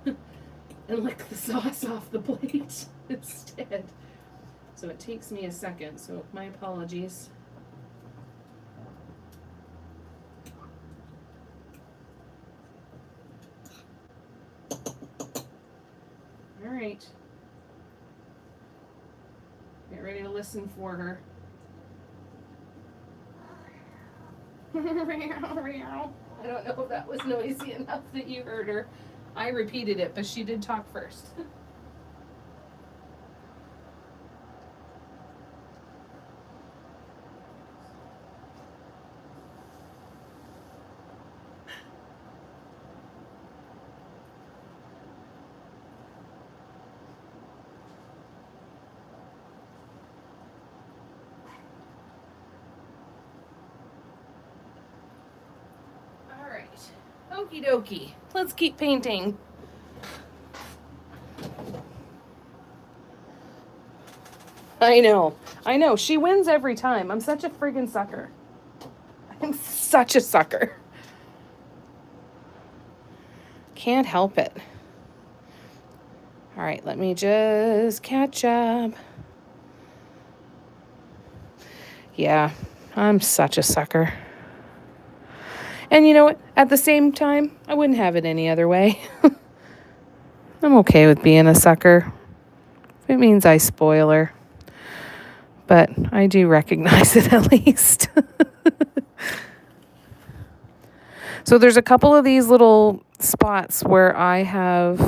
S1: and lick the sauce off the plate instead. So it takes me a second, so my apologies. All right. Get ready to listen for her. I don't know if that was noisy enough that you heard her. I repeated it, but she did talk first. Okie dokie. Let's keep painting. I know. She wins every time. I'm such a friggin' sucker. I'm such a sucker. Can't help it. All right, let me just catch up. Yeah, I'm such a sucker. And you know what? At the same time, I wouldn't have it any other way. I'm okay with being a sucker. It means I spoil her. But I do recognize it at least. So there's a couple of these little spots where I have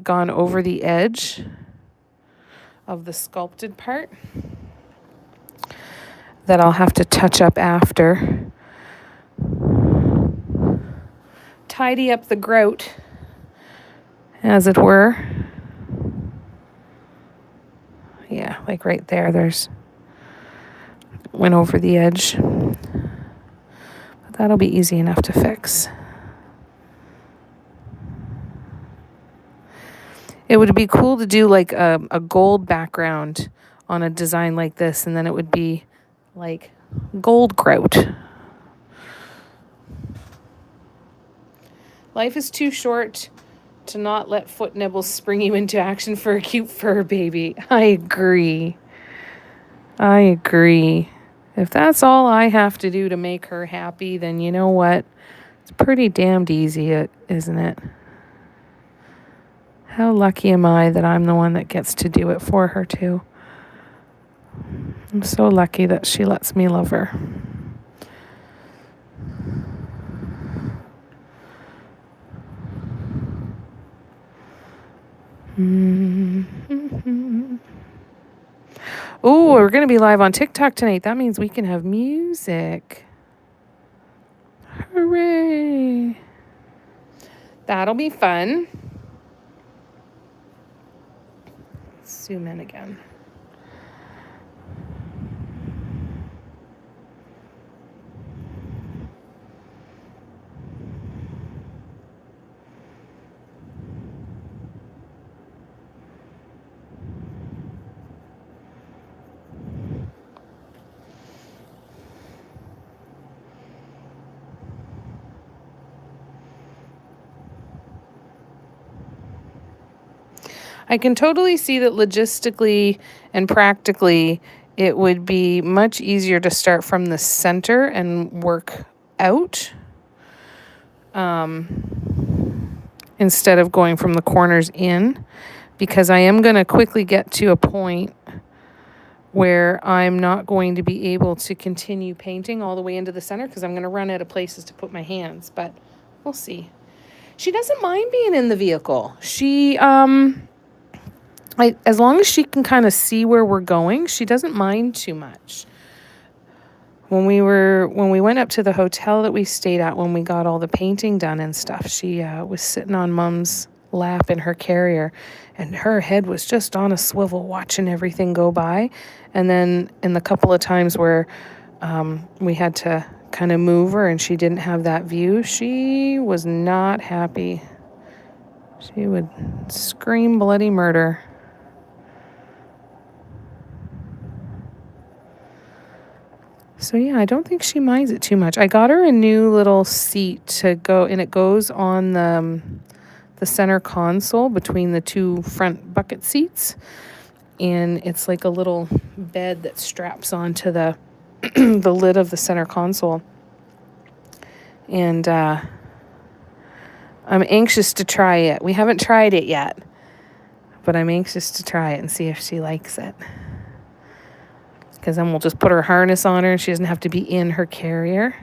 S1: gone over the edge of the sculpted part that I'll have to touch up after. Tidy up the grout, as it were. Yeah, like right there, there's went over the edge. But that'll be easy enough to fix. It would be cool to do like a gold background on a design like this, and then it would be like gold grout. Life is too short to not let foot nibbles spring you into action for a cute fur baby. I agree. If that's all I have to do to make her happy, then you know what? It's pretty damned easy, isn't it? How lucky am I that I'm the one that gets to do it for her, too. I'm so lucky that she lets me love her. Oh, we're going to be live on TikTok tonight. That means we can have music. Hooray. That'll be fun. Zoom in again. I can totally see that logistically and practically it would be much easier to start from the center and work out instead of going from the corners in, because I am going to quickly get to a point where I'm not going to be able to continue painting all the way into the center because I'm going to run out of places to put my hands, but we'll see. She doesn't mind being in the vehicle. She, as long as she can kind of see where we're going, she doesn't mind too much. When we went up to the hotel that we stayed at, when we got all the painting done and stuff, she was sitting on Mom's lap in her carrier, and her head was just on a swivel watching everything go by. And then in the couple of times where we had to kind of move her and she didn't have that view, she was not happy. She would scream bloody murder. So yeah, I don't think she minds it too much. I got her a new little seat to go, and it goes on the center console between the two front bucket seats. And it's like a little bed that straps onto the the lid of the center console. And I'm anxious to try it. We haven't tried it yet, but I'm anxious to try it and see if she likes it. Because then we'll just put her harness on her and she doesn't have to be in her carrier.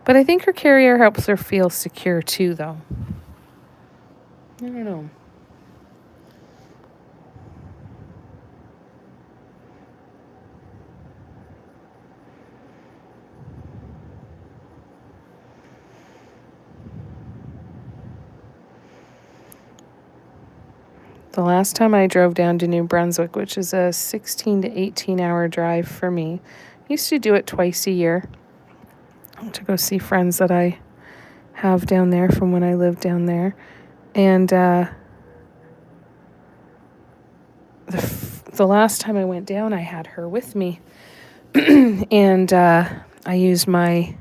S1: But I think her carrier helps her feel secure too, though. I don't know. The last time I drove down to New Brunswick, which is a 16 to 18 hour drive for me, I used to do it twice a year to go see friends that I have down there from when I lived down there. And the last time I went down, I had her with me. And I used my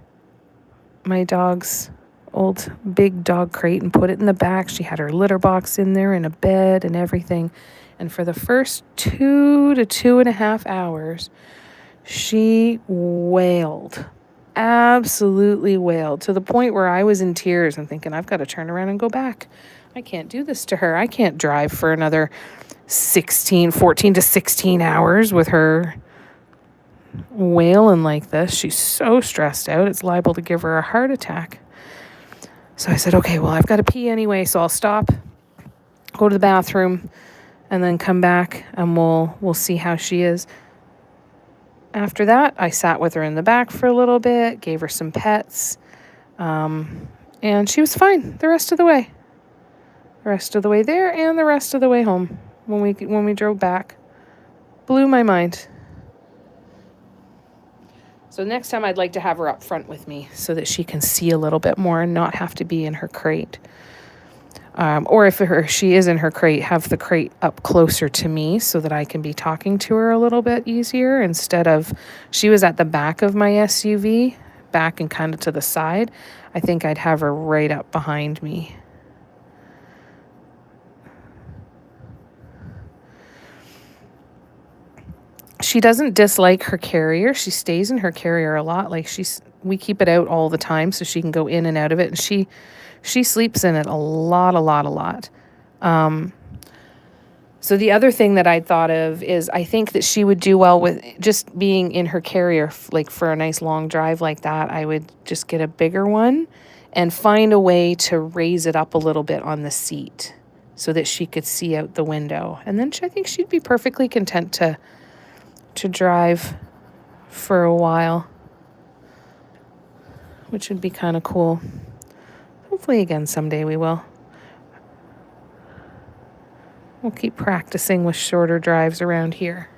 S1: dog's old big dog crate and put it in the back. She had her litter box in there and a bed and everything. And for the first 2 to 2.5 hours, she wailed. Absolutely wailed, to the point where I was in tears and thinking, I've got to turn around and go back. I can't do this to her. I can't drive for another 14 to 16 hours with her wailing like this. She's so stressed out, it's liable to give her a heart attack. So I said, okay, well, I've got to pee anyway, so I'll stop, go to the bathroom, and then come back, and we'll see how she is. After that, I sat with her in the back for a little bit, gave her some pets, and she was fine the rest of the way. The rest of the way there and the rest of the way home when we drove back. Blew my mind. So next time I'd like to have her up front with me so that she can see a little bit more and not have to be in her crate. Or if she is in her crate, have the crate up closer to me so that I can be talking to her a little bit easier, instead of, she was at the back of my SUV, back and kind of to the side. I think I'd have her right up behind me. She doesn't dislike her carrier. She stays in her carrier a lot. Like, we keep it out all the time so she can go in and out of it. And she sleeps in it a lot. So the other thing that I thought of is, I think that she would do well with just being in her carrier, like for a nice long drive like that. I would just get a bigger one and find a way to raise it up a little bit on the seat so that she could see out the window. And then I think she'd be perfectly content to drive for a while, which would be kind of cool. Hopefully again someday we will. We'll keep practicing with shorter drives around here.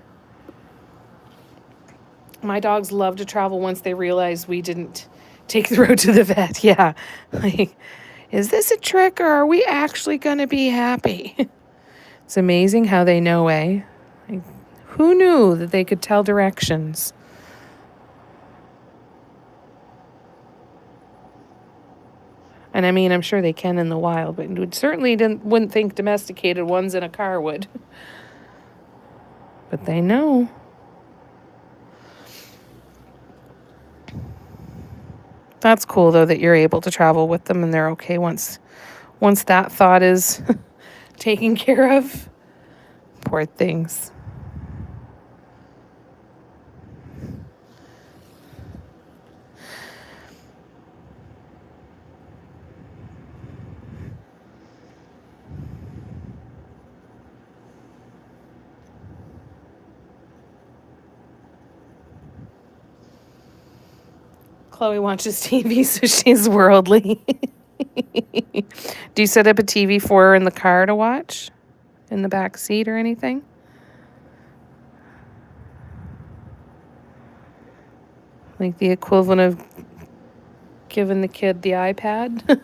S1: My dogs love to travel once they realize we didn't take the road to the vet. Yeah. Like, is this a trick, or are we actually going to be happy? It's amazing how they know, eh? Like, who knew that they could tell directions? And I mean, I'm sure they can in the wild, but wouldn't think domesticated ones in a car would. But they know. That's cool, though, that you're able to travel with them and they're okay once that thought is taken care of. Poor things. Chloe watches TV, so she's worldly. Do you set up a TV for her in the car to watch? In the back seat or anything? Like the equivalent of giving the kid the iPad?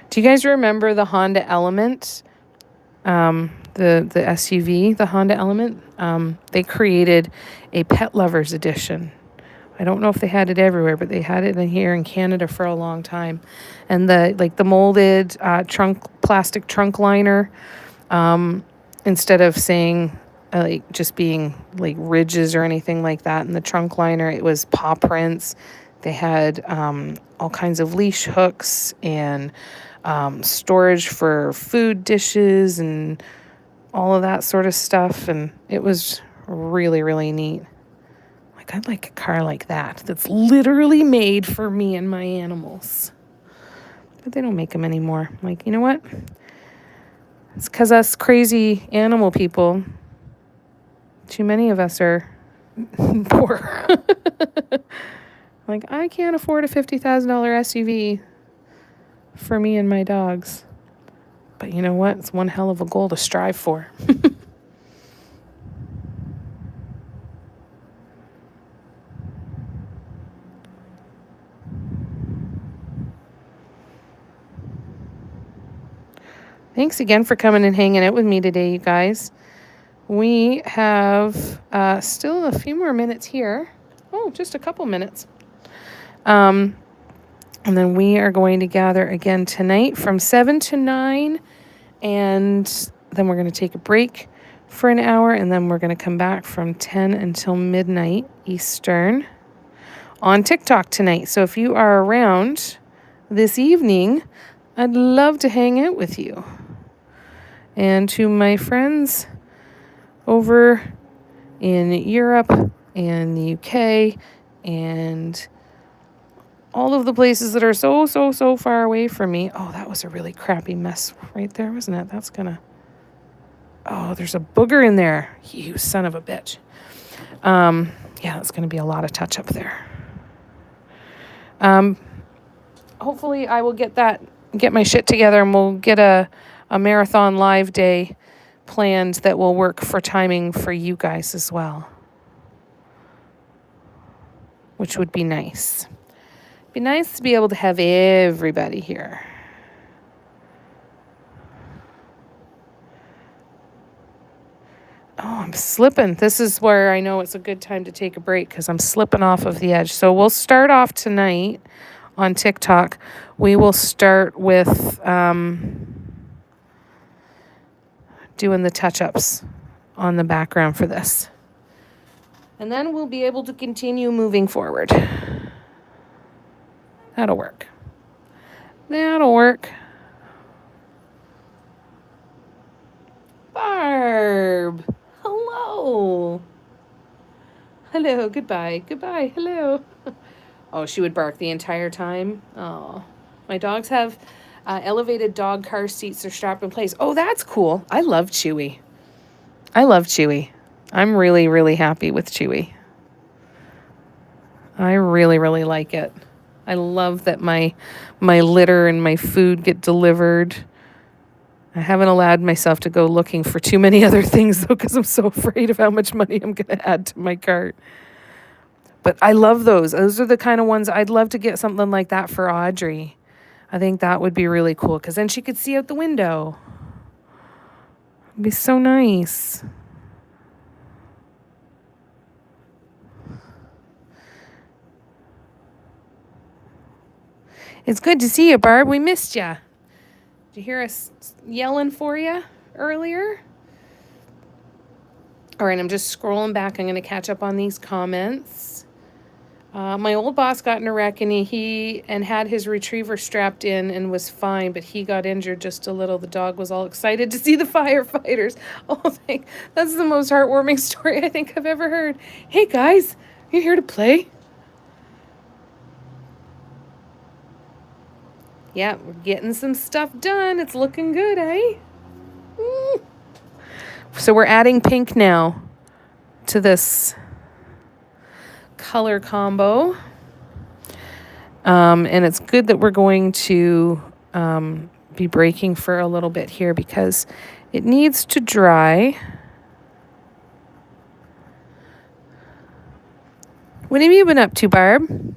S1: Do you guys remember the Honda Element? The SUV, the Honda Element? They created a Pet Lovers edition. I don't know if they had it everywhere, but they had it here in Canada for a long time. And the molded plastic trunk liner, instead of saying just being like ridges or anything like that in the trunk liner, it was paw prints. They had all kinds of leash hooks and storage for food dishes and all of that sort of stuff. And it was really, really neat. Like, I'd like a car like that that's literally made for me and my animals. But they don't make them anymore. I'm like, you know what? It's because us crazy animal people, too many of us are poor. Like, I can't afford a $50,000 SUV for me and my dogs. But you know what? It's one hell of a goal to strive for. Thanks again for coming and hanging out with me today, you guys. We have still a few more minutes here. Oh, just a couple minutes. And then we are going to gather again tonight from 7 to 9. And then we're going to take a break for an hour. And then we're going to come back from 10 until midnight Eastern on TikTok tonight. So if you are around this evening, I'd love to hang out with you. And to my friends over in Europe and the UK and all of the places that are so far away from me. Oh, that was a really crappy mess right there, wasn't it? That's gonna... Oh, there's a booger in there. You son of a bitch. Yeah, it's gonna be a lot of touch up there. Hopefully I will get my shit together, and we'll get a marathon live day planned that will work for timing for you guys as well, which would be nice. Be nice to be able to have everybody here. Oh, I'm slipping. This is where I know it's a good time to take a break because I'm slipping off of the edge. So we'll start off tonight on TikTok. We will start with doing the touch-ups on the background for this. And then we'll be able to continue moving forward. That'll work. That'll work. Barb. Hello. Hello. Goodbye. Goodbye. Hello. Oh, she would bark the entire time. Oh, my dogs have elevated dog car seats. They're strapped in place. Oh, that's cool. I love Chewy. I'm really, really happy with Chewy. I really, really like it. I love that my litter and my food get delivered. I haven't allowed myself to go looking for too many other things, though, because I'm so afraid of how much money I'm going to add to my cart. But I love those. Those are the kind of ones I'd love to get something like that for Audrey. I think that would be really cool, because then she could see out the window. It'd be so nice. It's good to see you, Barb. We missed you. Did you hear us yelling for you earlier? All right, I'm just scrolling back. I'm going to catch up on these comments. My old boss got in a wreck, and he had his retriever strapped in and was fine, but he got injured just a little. The dog was all excited to see the firefighters. Oh, that's the most heartwarming story I think I've ever heard. Hey, guys, you here to play? Yeah, we're getting some stuff done. It's looking good, eh? So we're adding pink now to this color combo. And it's good that we're going to be breaking for a little bit here because it needs to dry. What have you been up to, Barb?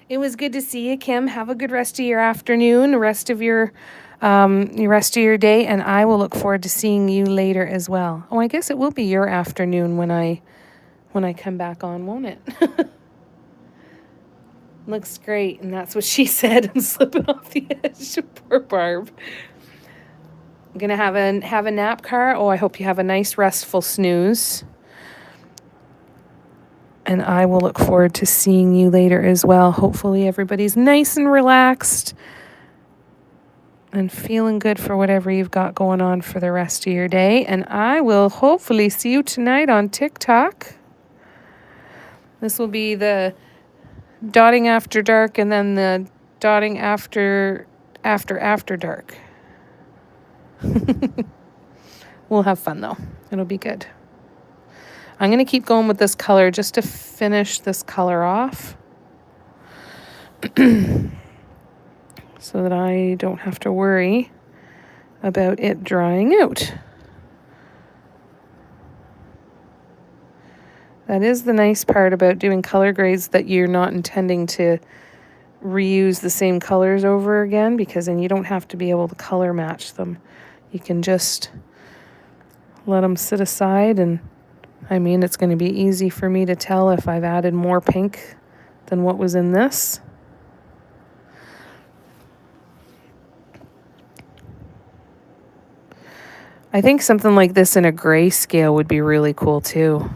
S1: It was good to see you, Kim. Have a good rest of your afternoon, the rest of your day, and I will look forward to seeing you later as well. Oh, I guess it will be your afternoon when I come back on, won't it? Looks great, and that's what she said. I'm slipping off the edge. Poor Barb. I'm gonna have a nap, Car. Oh, I hope you have a nice restful snooze. And I will look forward to seeing you later as well. Hopefully everybody's nice and relaxed and feeling good for whatever you've got going on for the rest of your day. And I will hopefully see you tonight on TikTok. This will be the dotting after dark and then the dotting after dark. We'll have fun though. It'll be good. I'm going to keep going with this color just to finish this color off. so that I don't have to worry about it drying out. That is the nice part about doing color grades, that you're not intending to reuse the same colors over again, because then you don't have to be able to color match them. You can just let them sit aside, and I mean, it's going to be easy for me to tell if I've added more pink than what was in this. I think something like this in a grayscale would be really cool too.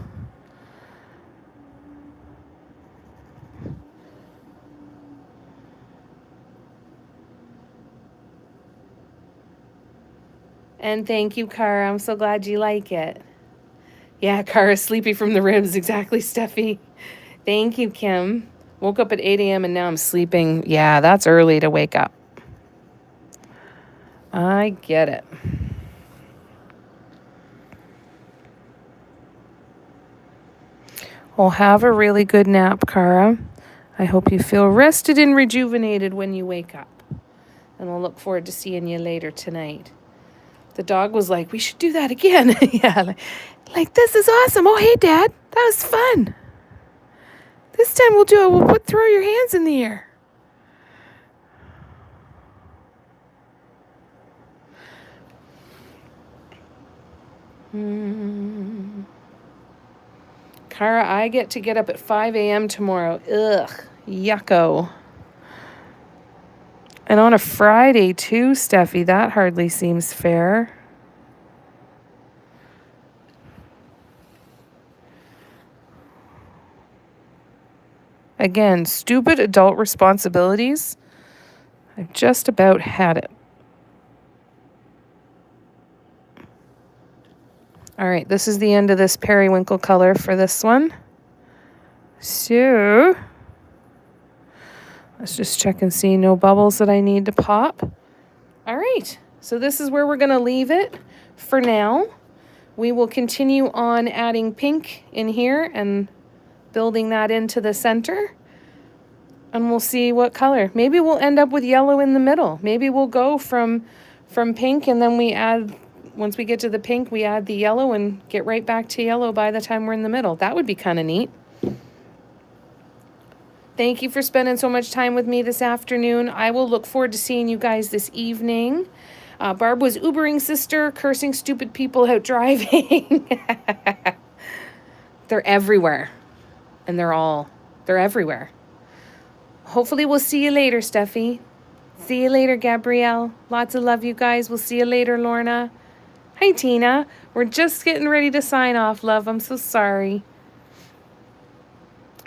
S1: And thank you, Cara. I'm so glad you like it. Yeah, Cara's sleepy from the ribs. Exactly, Steffi. Thank you, Kim. Woke up at 8 a.m. and now I'm sleeping. Yeah, that's early to wake up. I get it. Well, have a really good nap, Cara. I hope you feel rested and rejuvenated when you wake up. And I'll look forward to seeing you later tonight. The dog was like, we should do that again. Yeah, like, this is awesome. Oh, hey, Dad, that was fun. This time we'll do it. We'll throw your hands in the air. Cara, I get to get up at 5 a.m. tomorrow. Ugh, yucko. And on a Friday, too, Steffi. That hardly seems fair. Again, stupid adult responsibilities. I've just about had it. All right, this is the end of this periwinkle color for this one. So let's just check and see no bubbles that I need to pop. All right, so this is where we're going to leave it for now. We will continue on adding pink in here and building that into the center. And we'll see what color. Maybe we'll end up with yellow in the middle. Maybe we'll go from pink, and then we add, once we get to the pink, we add the yellow and get right back to yellow by the time we're in the middle. That would be kind of neat. Thank you for spending so much time with me this afternoon. I will look forward to seeing you guys this evening. Barb was Ubering sister, cursing stupid people out driving. They're everywhere. And they're everywhere. Hopefully we'll see you later, Steffi. See you later, Gabrielle. Lots of love, you guys. We'll see you later, Lorna. Hi, Tina. We're just getting ready to sign off, love. I'm so sorry.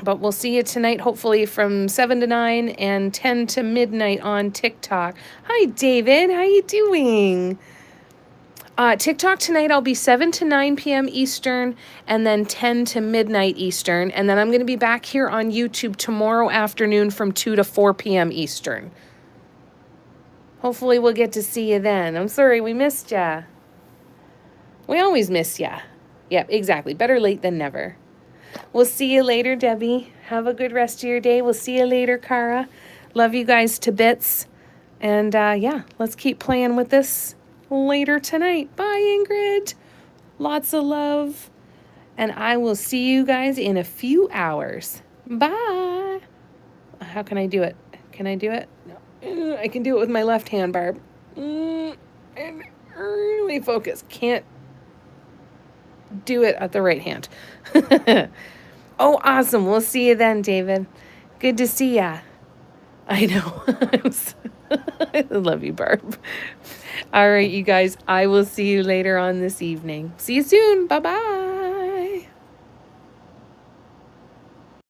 S1: But we'll see you tonight, hopefully from 7 to 9 and 10 to midnight on TikTok. Hi, David. How you doing? TikTok tonight, I'll be 7 to 9 p.m. Eastern and then 10 to midnight Eastern. And then I'm going to be back here on YouTube tomorrow afternoon from 2 to 4 p.m. Eastern. Hopefully we'll get to see you then. I'm sorry we missed ya. We always miss ya. Yep, exactly. Better late than never. We'll see you later, Debbie. Have a good rest of your day. We'll see you later, Cara. Love you guys to bits. And yeah, let's keep playing with this later tonight. Bye, Ingrid. Lots of love. And I will see you guys in a few hours. Bye. How can I do it? Can I do it? No. I can do it with my left hand, Barb. And really focus. Can't do it at the right hand. Oh, awesome. We'll see you then, David. Good to see ya. I know. I love you, Barb. All right, you guys. I will see you later on this evening. See you soon. Bye-bye.